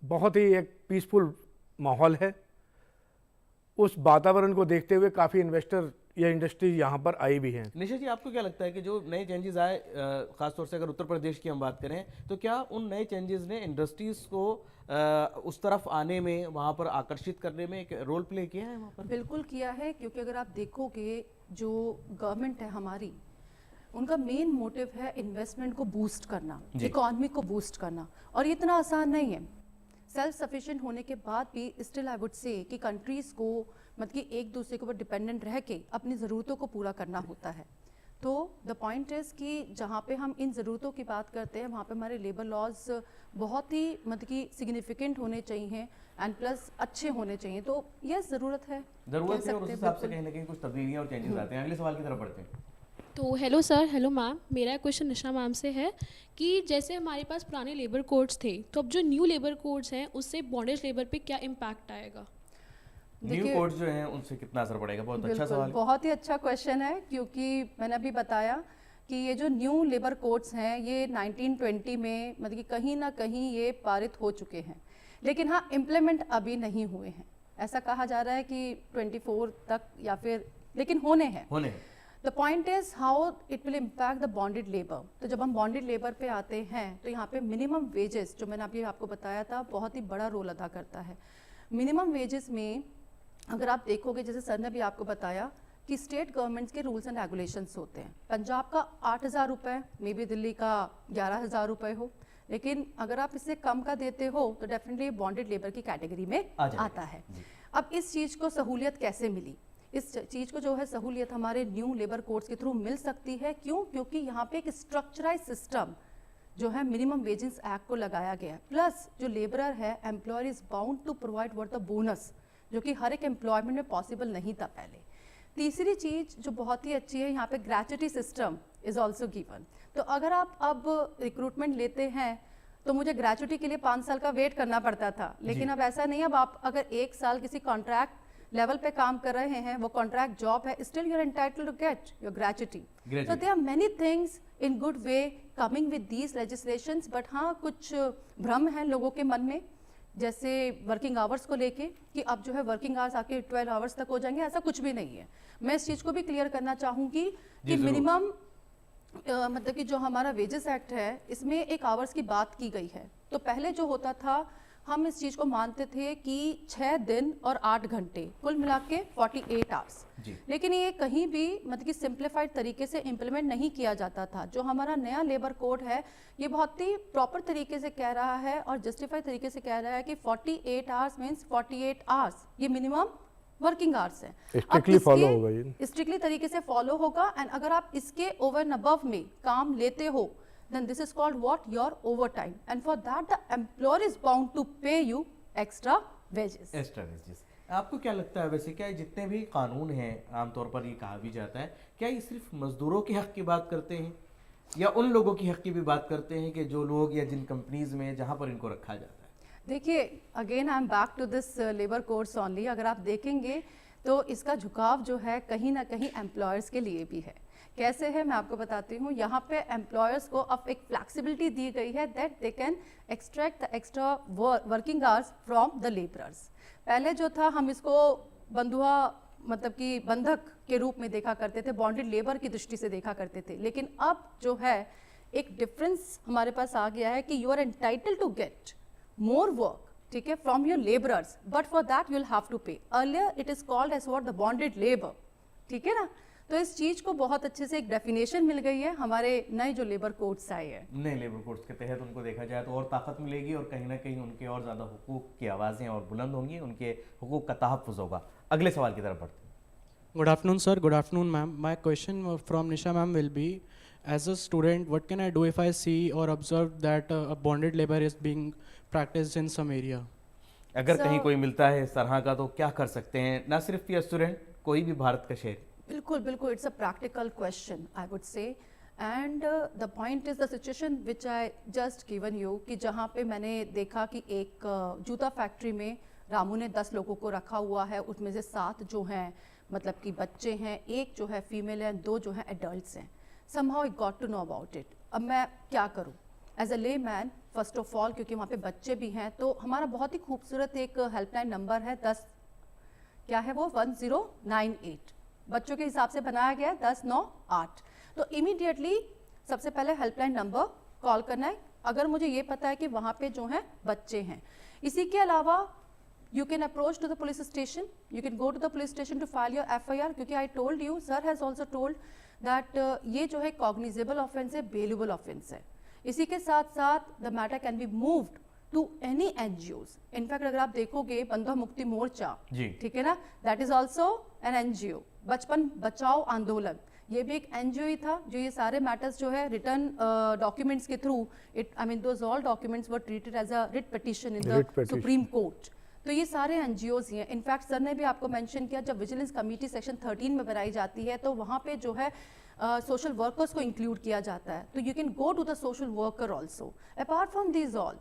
Speaker 5: बहुत ही एक पीसफुल माहौल है. उस वातावरण को देखते हुए काफ़ी इन्वेस्टर या इंडस्ट्री यहाँ पर आई भी हैं.
Speaker 2: निशा जी, आपको क्या लगता है कि जो नए चेंजेस आए, खासतौर से अगर उत्तर प्रदेश की हम बात करें, तो क्या उन नए चेंजेस ने इंडस्ट्रीज को उस तरफ आने में, वहाँ पर आकर्षित करने में एक रोल प्ले किया है वहाँ पर?
Speaker 6: बिल्कुल किया है, क्योंकि अगर आप देखोगे जो गवर्नमेंट है हमारी, उनका मेन मोटिव है इन्वेस्टमेंट को बूस्ट करना, इकोनॉमी को बूस्ट करना, और ये इतना आसान नहीं है. सेल्फ सफिशिएंट होने के बाद भी स्टिल आई वुड से कि कंट्रीज़ को मतलब कि एक दूसरे के ऊपर डिपेंडेंट रह के अपनी ज़रूरतों को पूरा करना होता है. तो द पॉइंट इज़ कि जहाँ पे हम इन ज़रूरतों की बात करते हैं, वहाँ पे हमारे लेबर लॉज बहुत ही मतलब कि सिग्निफिकेंट होने चाहिए, एंड प्लस अच्छे होने चाहिए. तो यह ज़रूरत है
Speaker 2: और उस हिसाब से कहीं ना कहीं कुछ तब्दीलियाँ और चेंजेस आते हैं. अगले सवाल की तरफ बढ़ते हैं.
Speaker 9: तो हेलो सर, हेलो मैम। मेरा क्वेश्चन निशा मैम से है कि जैसे हमारे पास पुराने लेबर कोड्स थे, तो अब जो न्यू लेबर कोड्स हैं उससे बॉन्डेज लेबर पे क्या इम्पैक्ट आएगा?
Speaker 2: न्यू कोड्स जो हैं उनसे कितना असर पड़ेगा? बहुत अच्छा
Speaker 6: बिल्कुल,
Speaker 2: सवाल है।
Speaker 6: बहुत ही अच्छा क्वेश्चन है, क्योंकि मैंने अभी बताया कि ये जो न्यू लेबर कोड्स हैं ये 1920 में मतलब कि कहीं ना कहीं ये पारित हो चुके हैं, लेकिन हाँ इम्प्लीमेंट अभी नहीं हुए हैं। ऐसा कहा जा रहा है कि 24 तक या फिर, लेकिन होने हैं। The point is how it will impact the bonded labour. तो जब हम बॉन्डेड लेबर पे आते हैं तो यहाँ पे मिनिमम वेजेस, जो मैंने अभी आपको बताया था, बहुत ही बड़ा रोल अदा करता है। मिनिमम वेजेस में अगर आप देखोगे, जैसे सर ने भी आपको बताया कि स्टेट गवर्नमेंट्स के रूल्स एंड रेगुलेशंस होते हैं। पंजाब का 8,000 रुपये, मे बी दिल्ली का 11,000 रुपये हो, लेकिन अगर आप इससे कम का देते हो तो डेफिनेटली बॉन्डेड लेबर की कैटेगरी में आता है। अब इस चीज़ को सहूलियत कैसे मिली? इस चीज़ को जो है सहूलियत हमारे न्यू लेबर कोड्स के थ्रू मिल सकती है। क्यों? क्योंकि यहाँ पे एक स्ट्रक्चराइज सिस्टम जो है मिनिमम वेजेस एक्ट को लगाया गया है। प्लस जो लेबरर है, employer is bound to provide what the bonus, जो कि हर एक एम्प्लॉयमेंट में पॉसिबल नहीं था पहले। तीसरी चीज़ जो बहुत ही अच्छी है, यहाँ पे gratuity system is also given. तो अगर आप अब रिक्रूटमेंट लेते हैं तो मुझे ग्रेच्युटी के लिए 5 साल का वेट करना पड़ता था, लेकिन अब ऐसा नहीं है। अब आप अगर 1 साल किसी कॉन्ट्रैक्ट लेवल पे काम कर रहे हैं, वो कॉन्ट्रैक्ट जॉब है, still you are entitled to get your gratuity. So there are many things in good way coming with these legislations, but हाँ कुछ भ्रम है लोगों के मन में, जैसे वर्किंग आवर्स को लेके कि अब जो है वर्किंग आवर्स आके 12 आवर्स तक हो जाएंगे। ऐसा कुछ भी नहीं है। मैं इस चीज़ को भी क्लियर करना चाहूँगी कि मिनिमम मतलब कि जो हमारा वेजेस एक्ट है इसमें एक आवर्स की बात की गई है। तो पहले जो होता था, हम इस चीज़ को मानते थे कि 6 दिन और 8 घंटे, कुल मिला के 48 आवर्स, लेकिन ये कहीं भी मतलब कि सिंप्लीफाइड तरीके से इम्प्लीमेंट नहीं किया जाता था। जो हमारा नया लेबर कोड है ये बहुत ही प्रॉपर तरीके से कह रहा है और जस्टिफाइड तरीके से कह रहा है कि 48 आवर्स मीन्स 48 आवर्स ये मिनिमम वर्किंग आवर्स है।
Speaker 5: स्ट्रिक्टली फॉलो होगा, ये
Speaker 6: स्ट्रिक्टली तरीके से फॉलो होगा। एंड अगर आप इसके ओवर एंड अबव में काम लेते हो, then this is called what? Your overtime, and for that the employer is bound to pay you extra wages.
Speaker 2: Extra wages. आपको क्या लगता है वैसे, क्या जितने भी कानून हैं, आमतौर पर ये कहा भी जाता है, क्या ये सिर्फ मजदूरों के हक की बात करते हैं या उन लोगों की हक की भी बात करते हैं कि जो लोग या जिन कंपनीज में जहाँ पर इनको रखा जाता है?
Speaker 6: देखिए, again I am back to this labour codes only. अगर आप देखेंगे तो इसका झुकाव जो है कहीं ना कहीं एम्प्लॉयर्स के लिए भी है। कैसे है मैं आपको बताती हूँ। यहाँ पे एम्प्लॉयर्स को अब एक फ्लेक्सिबिलिटी दी गई है that they can extract the extra working hours from the labourers. पहले जो था हम इसको बंधुआ मतलब कि बंधक के रूप में देखा करते थे, बॉन्डेड लेबर की दृष्टि से देखा करते थे, लेकिन अब जो है एक डिफरेंस हमारे पास आ गया है कि you are entitled to get more work, ठीक है, from your labourers, but for that you will have to pay. Earlier it is called as what? The bonded labour, ठीक है ना। तो इस चीज को बहुत अच्छे से एक डेफिनेशन मिल गई है हमारे नए जो लेबर कोड्स आए हैं।
Speaker 2: नए लेबर कोड्स के तहत उनको देखा जाए तो और ताकत मिलेगी और कहीं ना कहीं उनके और ज़्यादा हुकूक की आवाज़ें और बुलंद होंगी, उनके हुकूक का तहफ़्फ़ुज़ होगा। अगले सवाल की तरफ बढ़ते हैं।
Speaker 10: Good afternoon sir, good afternoon ma'am. My question from Nisha ma'am will be, as a student what can I do if I see or observe that bonded labour is being practised in some area?
Speaker 2: अगर कहीं कोई मिलता है इस तरह का तो क्या कर सकते हैं? ना सिर्फ ये स्टूडेंट, कोई भी भारत का शहर।
Speaker 6: बिल्कुल बिल्कुल, it's a practical question I would say. And the point is the situation which I just given you कि जहाँ पे मैंने देखा कि एक जूता फैक्ट्री में रामू ने 10 लोगों को रखा हुआ है, उसमें से 7 जो हैं मतलब कि बच्चे हैं, 1 जो है फीमेल है, 2 जो है एडल्ट्स हैं। Somehow I got to know about it. अब मैं क्या करूँ एज अ ले मैन? फर्स्ट ऑफ ऑल क्योंकि वहाँ पे बच्चे भी हैं, तो हमारा बहुत ही खूबसूरत एक हेल्पलाइन नंबर है 10, क्या है वो? 1098 बच्चों के हिसाब से बनाया गया है, 1098। तो इमीडिएटली सबसे पहले हेल्पलाइन नंबर कॉल करना है अगर मुझे ये पता है कि वहाँ पे जो है बच्चे हैं। इसी के अलावा you can approach to the police station, you can go to the police station to file your FIR, क्योंकि I told you, sir has also told that ये जो है कॉग्निजेबल ऑफेंस है, बेलेबल ऑफेंस है। इसी के साथ साथ the matter can be moved to any NGOs। In fact अगर आप देखोगे बंधुआ मुक्ति मोर्चा, ठीक है ना, that is also an NGO। Bachpan बचाओ आंदोलन, ये भी एक NGO ही था जो ये सारे मैटर्स जो है रिटर्न डॉक्यूमेंट्स के through, it I mean those all documents were treated as a writ petition in the Supreme Court. तो ये सारे एनजीओज ही हैं। इनफैक्ट सर ने भी आपको मेंशन किया, जब विजिलेंस कमेटी सेक्शन 13 में बनाई जाती है तो वहाँ पे जो है सोशल वर्कर्स को इंक्लूड किया जाता है। तो you can go to the social worker also. Apart from this all,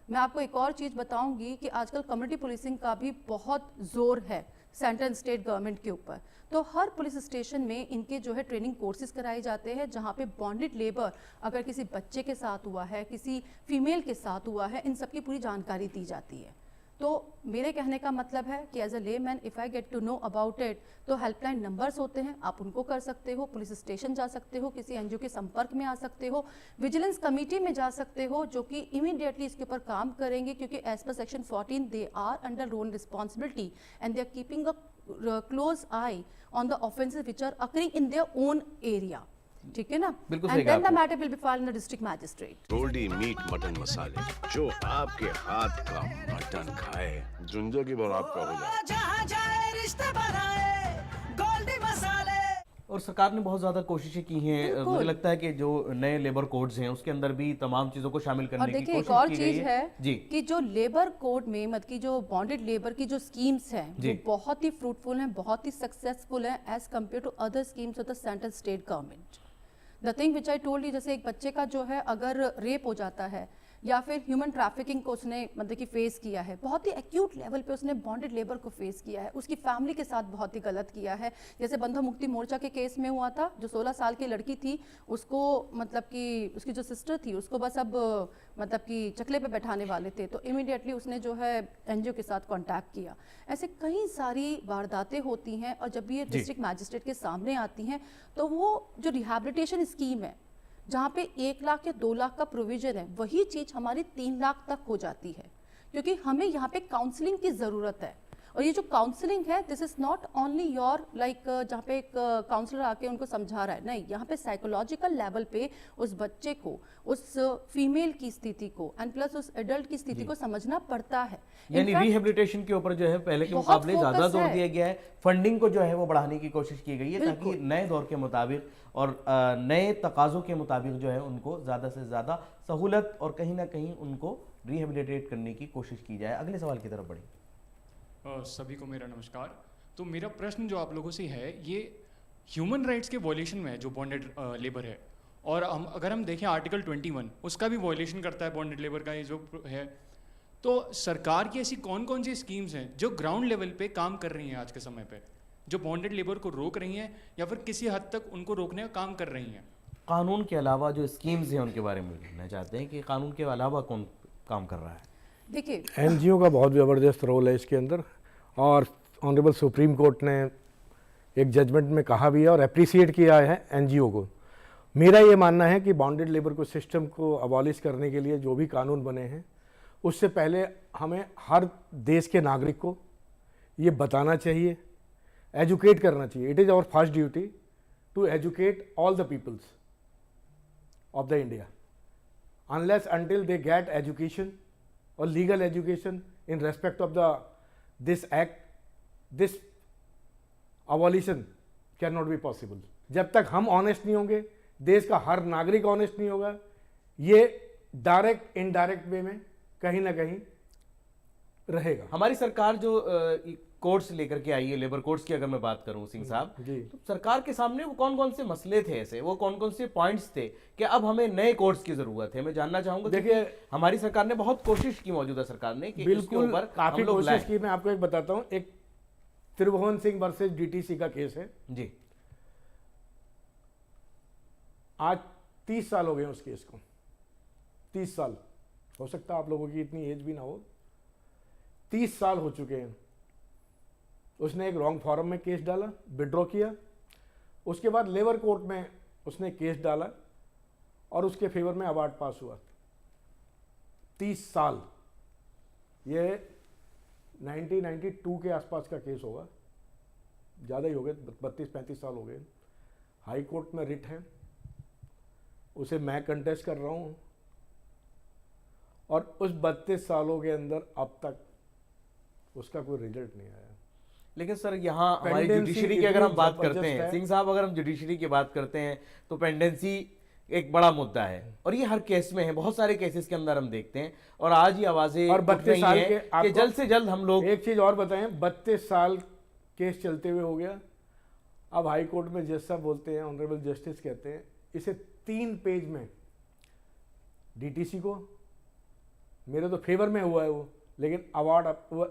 Speaker 6: मैं आपको एक और चीज़ बताऊंगी कि आजकल कम्युनिटी पुलिसिंग का भी बहुत जोर है सेंट्रल एंड स्टेट गवर्नमेंट के ऊपर। तो हर पुलिस स्टेशन में इनके जो है ट्रेनिंग कोर्सेज कराए जाते हैं, जहाँ पे बॉन्डेड लेबर अगर किसी बच्चे के साथ हुआ है, किसी फीमेल के साथ हुआ है, इन सब की पूरी जानकारी दी जाती है। तो मेरे कहने का मतलब है कि as a layman if I get to know about it, तो हेल्पलाइन नंबर्स होते हैं, आप उनको कर सकते हो, पुलिस स्टेशन जा सकते हो, किसी एनजीओ के संपर्क में आ सकते हो, विजिलेंस कमेटी में जा सकते हो, जो कि इमीडिएटली इसके ऊपर काम करेंगे, क्योंकि as per section 14 they are under role responsibility and they are keeping a close eye on the offences which are occurring in their own area. ठीक है ना?
Speaker 2: बिल्कुल सही
Speaker 6: एंड
Speaker 2: कहा
Speaker 6: देन द
Speaker 2: आपने।
Speaker 6: Matter will be filed in the district magistrate.
Speaker 3: Goldiee meat mutton मसाले, जो आपके हाथ का मटन खाए जिंदगी भर आपका हो जाए।
Speaker 4: जहाँ जाए रिश्ते बनाए गोल्डी मसाले।
Speaker 2: और सरकार ने बहुत ज़्यादा कोशिशें की हैं।
Speaker 6: बिल्कुल।
Speaker 2: मुझे लगता है कि जो नए लेबर कोड्स हैं उसके अंदर भी तमाम चीज़ों को शामिल
Speaker 6: और
Speaker 2: करने की
Speaker 6: देखिए एक
Speaker 2: कोशिश
Speaker 6: और
Speaker 2: की गई
Speaker 6: चीज है
Speaker 2: जी।
Speaker 6: कि जो लेबर कोड में मतलब की जो बॉन्डेड लेबर की जो स्कीम्स हैं
Speaker 2: जी।
Speaker 6: वो बहुत ही फ्रूटफुल हैं, बहुत ही सक्सेसफुल हैं as compare to other schemes of the central state government. The thing which I told you, जैसे एक बच्चे का जो है अगर रेप हो जाता है या फिर ह्यूमन ट्रैफिकिंग को उसने मतलब कि फेस किया है, बहुत ही एक्यूट लेवल पे उसने बॉन्डेड लेबर को फेस किया है, उसकी फैमिली के साथ बहुत ही गलत किया है। जैसे बंधु मुक्ति मोर्चा के केस में हुआ था, जो 16 साल की लड़की थी, उसको मतलब कि उसकी जो सिस्टर थी उसको बस अब मतलब कि चकले पे बैठाने वाले थे, तो इमीडिएटली उसने जो है एनजीओ के साथ कांटेक्ट किया। ऐसे कई सारी वारदातें होती हैं और जब ये डिस्ट्रिक्ट मैजिस्ट्रेट के सामने आती हैं तो वो जो रिहैबिलिटेशन स्कीम है जहाँ पे 1 लाख या 2 लाख का प्रोविजन है, वही चीज़ हमारी 3 लाख तक हो जाती है, क्योंकि हमें यहाँ पे काउंसलिंग की ज़रूरत है। और ये जो काउंसलिंग है, this is not only your like जहाँ पे एक काउंसलर आके उनको समझा रहा है, नहीं, यहाँ पे साइकोलॉजिकल लेवल पे उस बच्चे को, उस फीमेल की स्थिति को एंड प्लस उस एडल्ट की स्थिति को समझना पड़ता है।
Speaker 2: यानी रिहेबिलिटेशन के ऊपर जो है पहले के
Speaker 6: बहुत
Speaker 2: मुकाबले ज़्यादा
Speaker 6: focus
Speaker 2: जोर
Speaker 6: है।
Speaker 2: दिया गया है, फंडिंग को जो है वो बढ़ाने की कोशिश की गई है ताकि
Speaker 6: बिल्कुल।
Speaker 2: नए दौर के मुताबिक और नए तकाज़ों के मुताबिक जो है उनको ज़्यादा से ज़्यादा सहूलत और कहीं ना कहीं उनको रिहेबिलिटेट करने की कोशिश की जाए। अगले सवाल की तरफ बढ़ी।
Speaker 11: सभी को मेरा नमस्कार। तो मेरा प्रश्न जो आप लोगों से है, ये ह्यूमन राइट्स के वॉयलेशन में है जो बॉन्डेड लेबर है, और अगर हम देखें आर्टिकल 21 उसका भी वॉयलेशन करता है बॉन्डेड लेबर का ये जो है। तो सरकार की ऐसी कौन कौन सी स्कीम्स हैं जो ग्राउंड लेवल पे काम कर रही हैं आज के समय पे, जो बॉन्डेड लेबर को रोक रही हैं या फिर किसी हद तक उनको रोकने का काम कर रही हैं?
Speaker 2: कानून के अलावा जो स्कीम्स हैं उनके बारे में जानना चाहते हैं कि कानून के अलावा कौन काम कर रहा है।
Speaker 6: देखिए
Speaker 5: एनजीओ का बहुत ज़बरदस्त रोल है इसके अंदर, और ऑनरेबल सुप्रीम कोर्ट ने एक जजमेंट में कहा भी है और अप्रिसिएट किया है एनजीओ को। मेरा ये मानना है कि बॉन्डेड लेबर को सिस्टम को अबॉलिश करने के लिए जो भी कानून बने हैं, उससे पहले हमें हर देश के नागरिक को ये बताना चाहिए, एजुकेट करना चाहिए। It is our first duty to educate all the peoples of the India. Unless until they get education or legal education in respect of this act, this abolition cannot be possible. जब तक हम honest नहीं होंगे, देश का हर नागरिक honest नहीं होगा, ये डायरेक्ट इनडायरेक्ट वे में कहीं ना कहीं रहेगा।
Speaker 2: हमारी सरकार जो कोर्स लेकर के आई है, लेबर कोर्स की अगर मैं बात करूं सिंह साहब, तो सरकार के सामने वो कौन कौन से मसले थे, ऐसे वो कौन कौन से पॉइंट्स थे कि अब हमें नए कोर्स की जरूरत है? मैं जानना चाहूंगा।
Speaker 5: देखिए,
Speaker 2: हमारी सरकार ने बहुत कोशिश की, मौजूदा सरकार ने, कि
Speaker 5: बिल्कुल
Speaker 2: ऊपर
Speaker 5: काफी कोशिश की। मैं आपको एक बताता हूं, एक त्रिभुवन सिंह वर्सेस डीटीसी का केस है
Speaker 2: जी।
Speaker 5: आज 30 साल हो गए उस केस को। 30 साल, हो सकता है आप लोगों की इतनी एज भी ना हो, 30 साल हो चुके हैं। उसने एक रॉन्ग फॉर्म में केस डाला, विड्रॉ किया, उसके बाद लेबर कोर्ट में उसने केस डाला और उसके फेवर में अवार्ड पास हुआ। 30 साल, ये 1992 के आसपास का केस होगा, ज़्यादा ही हो गए, 32-35 साल हो गए। हाई कोर्ट में रिट है, उसे मैं कंटेस्ट कर रहा हूँ, और उस 32 सालों के अंदर अब तक उसका कोई रिजल्ट नहीं आया।
Speaker 2: लेकिन सर यहाँ हमारी जुडिशरी की अगर हम बात करते हैं, सिंह साहब, अगर हम जुडिशरी की बात करते हैं तो पेंडेंसी एक बड़ा मुद्दा है और ये हर केस में है, बहुत सारे केसेस के अंदर हम देखते हैं और आज ये आवाजें
Speaker 5: और
Speaker 2: उठ
Speaker 5: 32
Speaker 2: रही
Speaker 5: साल
Speaker 2: हैं
Speaker 5: के
Speaker 2: कि जल्द से जल्द हम लोग
Speaker 5: एक चीज और बताएं, 32 साल केस चलते हुए हो गया। अब हाई कोर्ट में जज साहब बोलते हैं, ऑनरेबल जस्टिस कहते हैं इसे 3 पेज में डीटीसी को, मेरे तो फेवर में हुआ है वो, लेकिन अवार्ड वो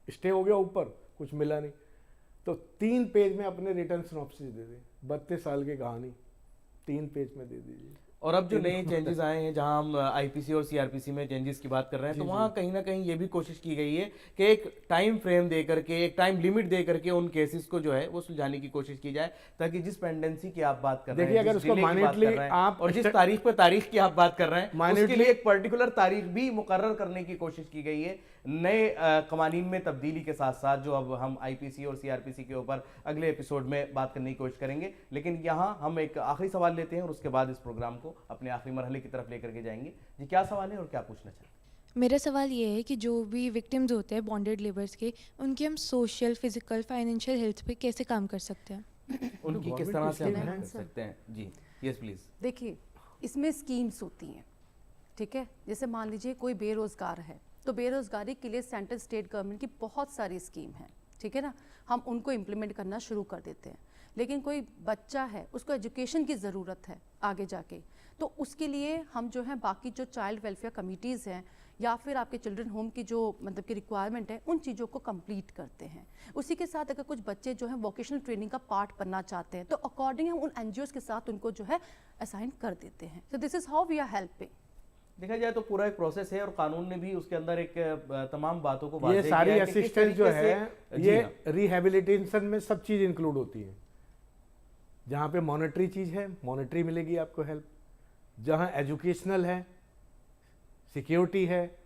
Speaker 5: स्टे हो गया, ऊपर कुछ मिला नहीं, तो 3 पेज में अपने रिटर्न सिनॉप्सिस दे दें। 32 साल की कहानी 3 पेज में दे दीजिए।
Speaker 2: और अब जो नए चेंजेस आए हैं, जहां हम आईपीसी और सीआरपीसी में चेंजेस की बात कर रहे हैं, तो वहां कहीं ना कहीं ये भी कोशिश की गई है कि एक टाइम फ्रेम दे करके, एक टाइम लिमिट दे करके उन केसेस को जो है वो सुलझाने की कोशिश की जाए, ताकि जिस पेंडेंसी की आप बात कर रहे हैं,
Speaker 5: देखिए अगर उसको माइन्यूटली आप
Speaker 2: और जिस तारीख की आप बात कर रहे हैं, उसके लिए एक पर्टिकुलर तारीख भी मुकर्रर करने की कोशिश की गई है नए कवानीन में तब्दीली के साथ साथ, जो अब हम आईपीसी और सीआरपीसी के ऊपर अगले एपिसोड में बात करने की कोशिश करेंगे। लेकिन यहाँ हम एक आखिरी सवाल लेते हैं और उसके बाद इस प्रोग्राम को अपने आखिरी मरहले की तरफ लेकर के जाएंगे। जी, क्या सवाल है और क्या पूछना चाहते हैं?
Speaker 12: मेरा सवाल ये है कि जो भी विक्टिम्स होते हैं बॉन्डेड लेबर्स के, उनके हम सोशल, फिजिकल, फाइनेंशियल हेल्थ पे कैसे काम कर सकते हैं?
Speaker 2: उनकी किस तरह से हम हेल्प कर सकते हैं? जी, यस प्लीज।
Speaker 6: देखिए, इसमें स्कीम्स होती हैं, ठीक है। जैसे मान लीजिए कोई बेरोजगार है, तो बेरोजगारी के लिए सेंट्रल स्टेट गवर्नमेंट की बहुत सारी स्कीम है, ठीक है ना, हम उनको इम्प्लीमेंट करना शुरू कर देते हैं। लेकिन कोई बच्चा है, उसको एजुकेशन की ज़रूरत है आगे जाके, तो उसके लिए हम जो है बाकी जो चाइल्ड वेलफेयर कमिटीज़ हैं या फिर आपके चिल्ड्रन होम की जो मतलब की रिक्वायरमेंट है, उन चीज़ों को कंप्लीट करते हैं। उसी के साथ अगर कुछ बच्चे जो हैं वोकेशनल ट्रेनिंग का पार्ट बनना चाहते हैं, तो अकॉर्डिंग हम उन एनजीओज़ के साथ उनको जो है असाइन कर देते हैं। So this is how we are helping.
Speaker 2: देखा जाए तो पूरा एक प्रोसेस है और कानून ने भी उसके अंदर एक तमाम बातों को
Speaker 5: ये सारी
Speaker 2: किया है कि किस
Speaker 5: असिस्टेंस जो
Speaker 2: तरीके
Speaker 5: है
Speaker 2: से-
Speaker 5: ये
Speaker 2: जी
Speaker 5: रिहेबिलिटेशन में सब चीज़ इंक्लूड होती है। जहाँ पे मॉनेटरी चीज़ है, मॉनेटरी मिलेगी आपको हेल्प, जहाँ एजुकेशनल है, सिक्योरिटी है,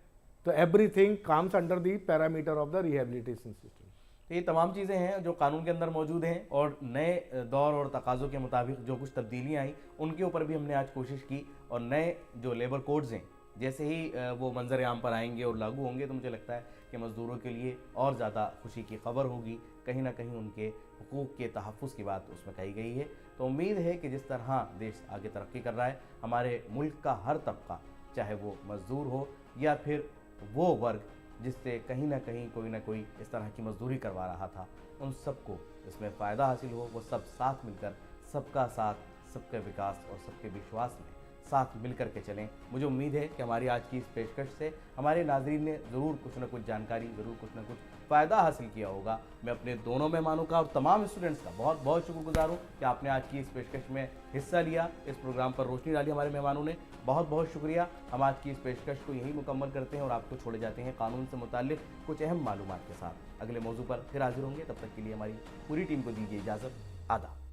Speaker 5: तो everything comes under the parameter of the rehabilitation system.
Speaker 2: तो ये तमाम चीज़ें हैं जो कानून के अंदर मौजूद हैं और नए दौर और तकाज़ों के मुताबिक जो कुछ तब्दीलियाँ आई उनके ऊपर भी हमने आज कोशिश की। और नए जो लेबर कोड्स हैं जैसे ही वो मंजर आम पर आएंगे और लागू होंगे, तो मुझे लगता है कि मज़दूरों के लिए और ज़्यादा खुशी की खबर होगी। कहीं ना कहीं उनके हुकूक़ के तहफ़्फ़ुज़ की बात उसमें कही गई है। तो उम्मीद है कि जिस तरह देश आगे तरक्की कर रहा है, हमारे मुल्क का हर तबका, चाहे वो मज़दूर हो या फिर वो वर्ग जिससे कहीं ना कहीं कोई ना कोई इस तरह की मजदूरी करवा रहा था, उन सबको इसमें फ़ायदा हासिल हो। वो सब साथ मिलकर, सबका साथ, सबके विकास और सबके विश्वास में साथ मिल कर के चलें। मुझे उम्मीद है कि हमारी आज की इस पेशकश से हमारे नाज़रीन ने ज़रूर कुछ ना कुछ जानकारी, ज़रूर कुछ ना कुछ फ़ायदा हासिल किया होगा। मैं अपने दोनों मेहमानों का और तमाम स्टूडेंट्स का बहुत बहुत शुक्रगुजार हूँ कि आपने आज की इस पेशकश में हिस्सा लिया। इस प्रोग्राम पर रोशनी डाली हमारे मेहमानों ने, बहुत बहुत शुक्रिया। हम आज की इस पेशकश को यहीं मुकम्मल करते हैं और आपको छोड़े जाते हैं कानून से मुताल्लिक़ कुछ अहम मालूमात के साथ। अगले मौजू पर फिर हाजिर होंगे, तब तक के लिए हमारी पूरी टीम को दीजिए इजाज़त। आदाब।